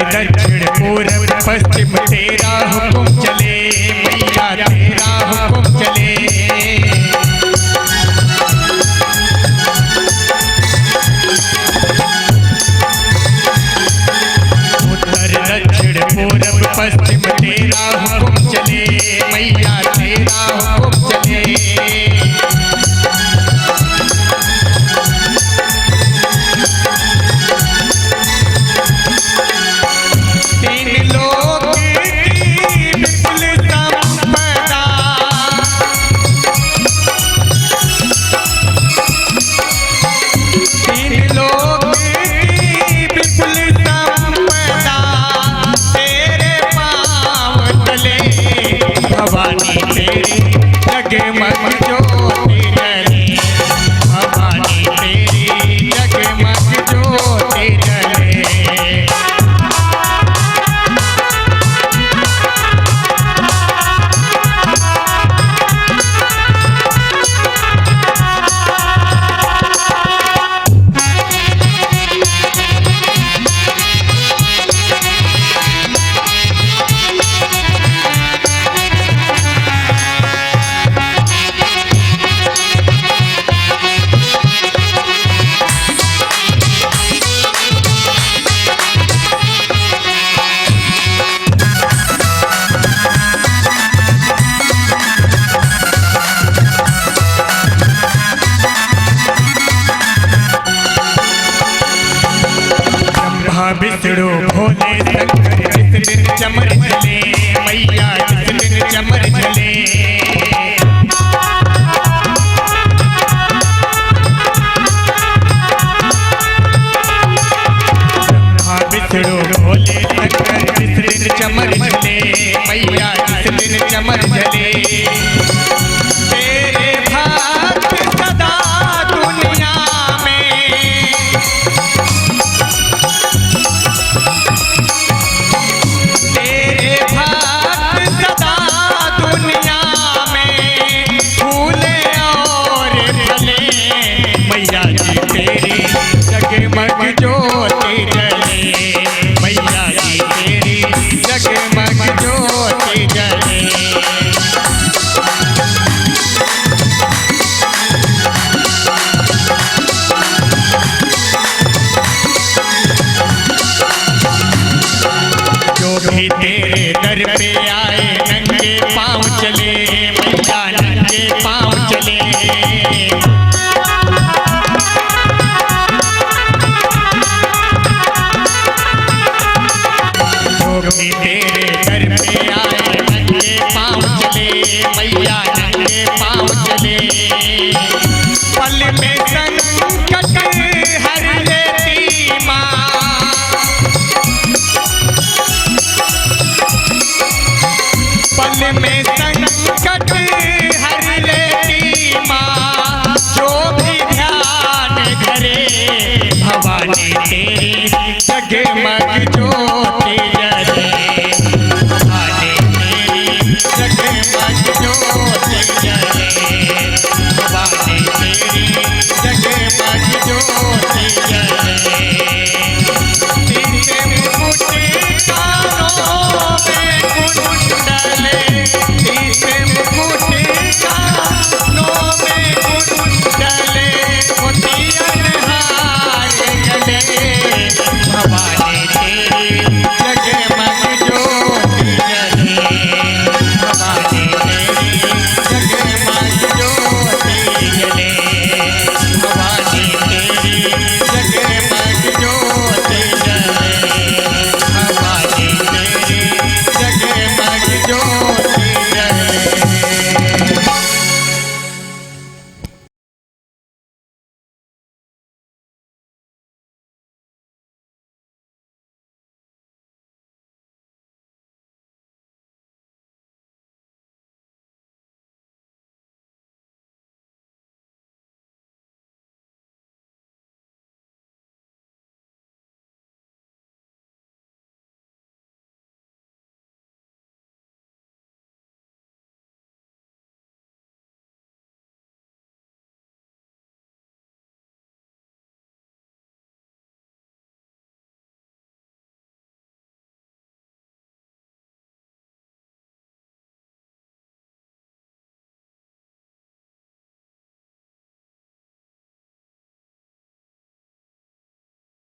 दक्षिण पूर्व पश्चिम तेरा हुकुम चले, मैया तेरा हुकुम चले। उत्तर दक्षिण पूर्व पश्चिम तेरा हुकुम चले, मैया तेरा हुकुम चले। भवानी तेरी जगमग ज्योति जले, भवानी तेरी जगमग ज्योति जले। विष्णु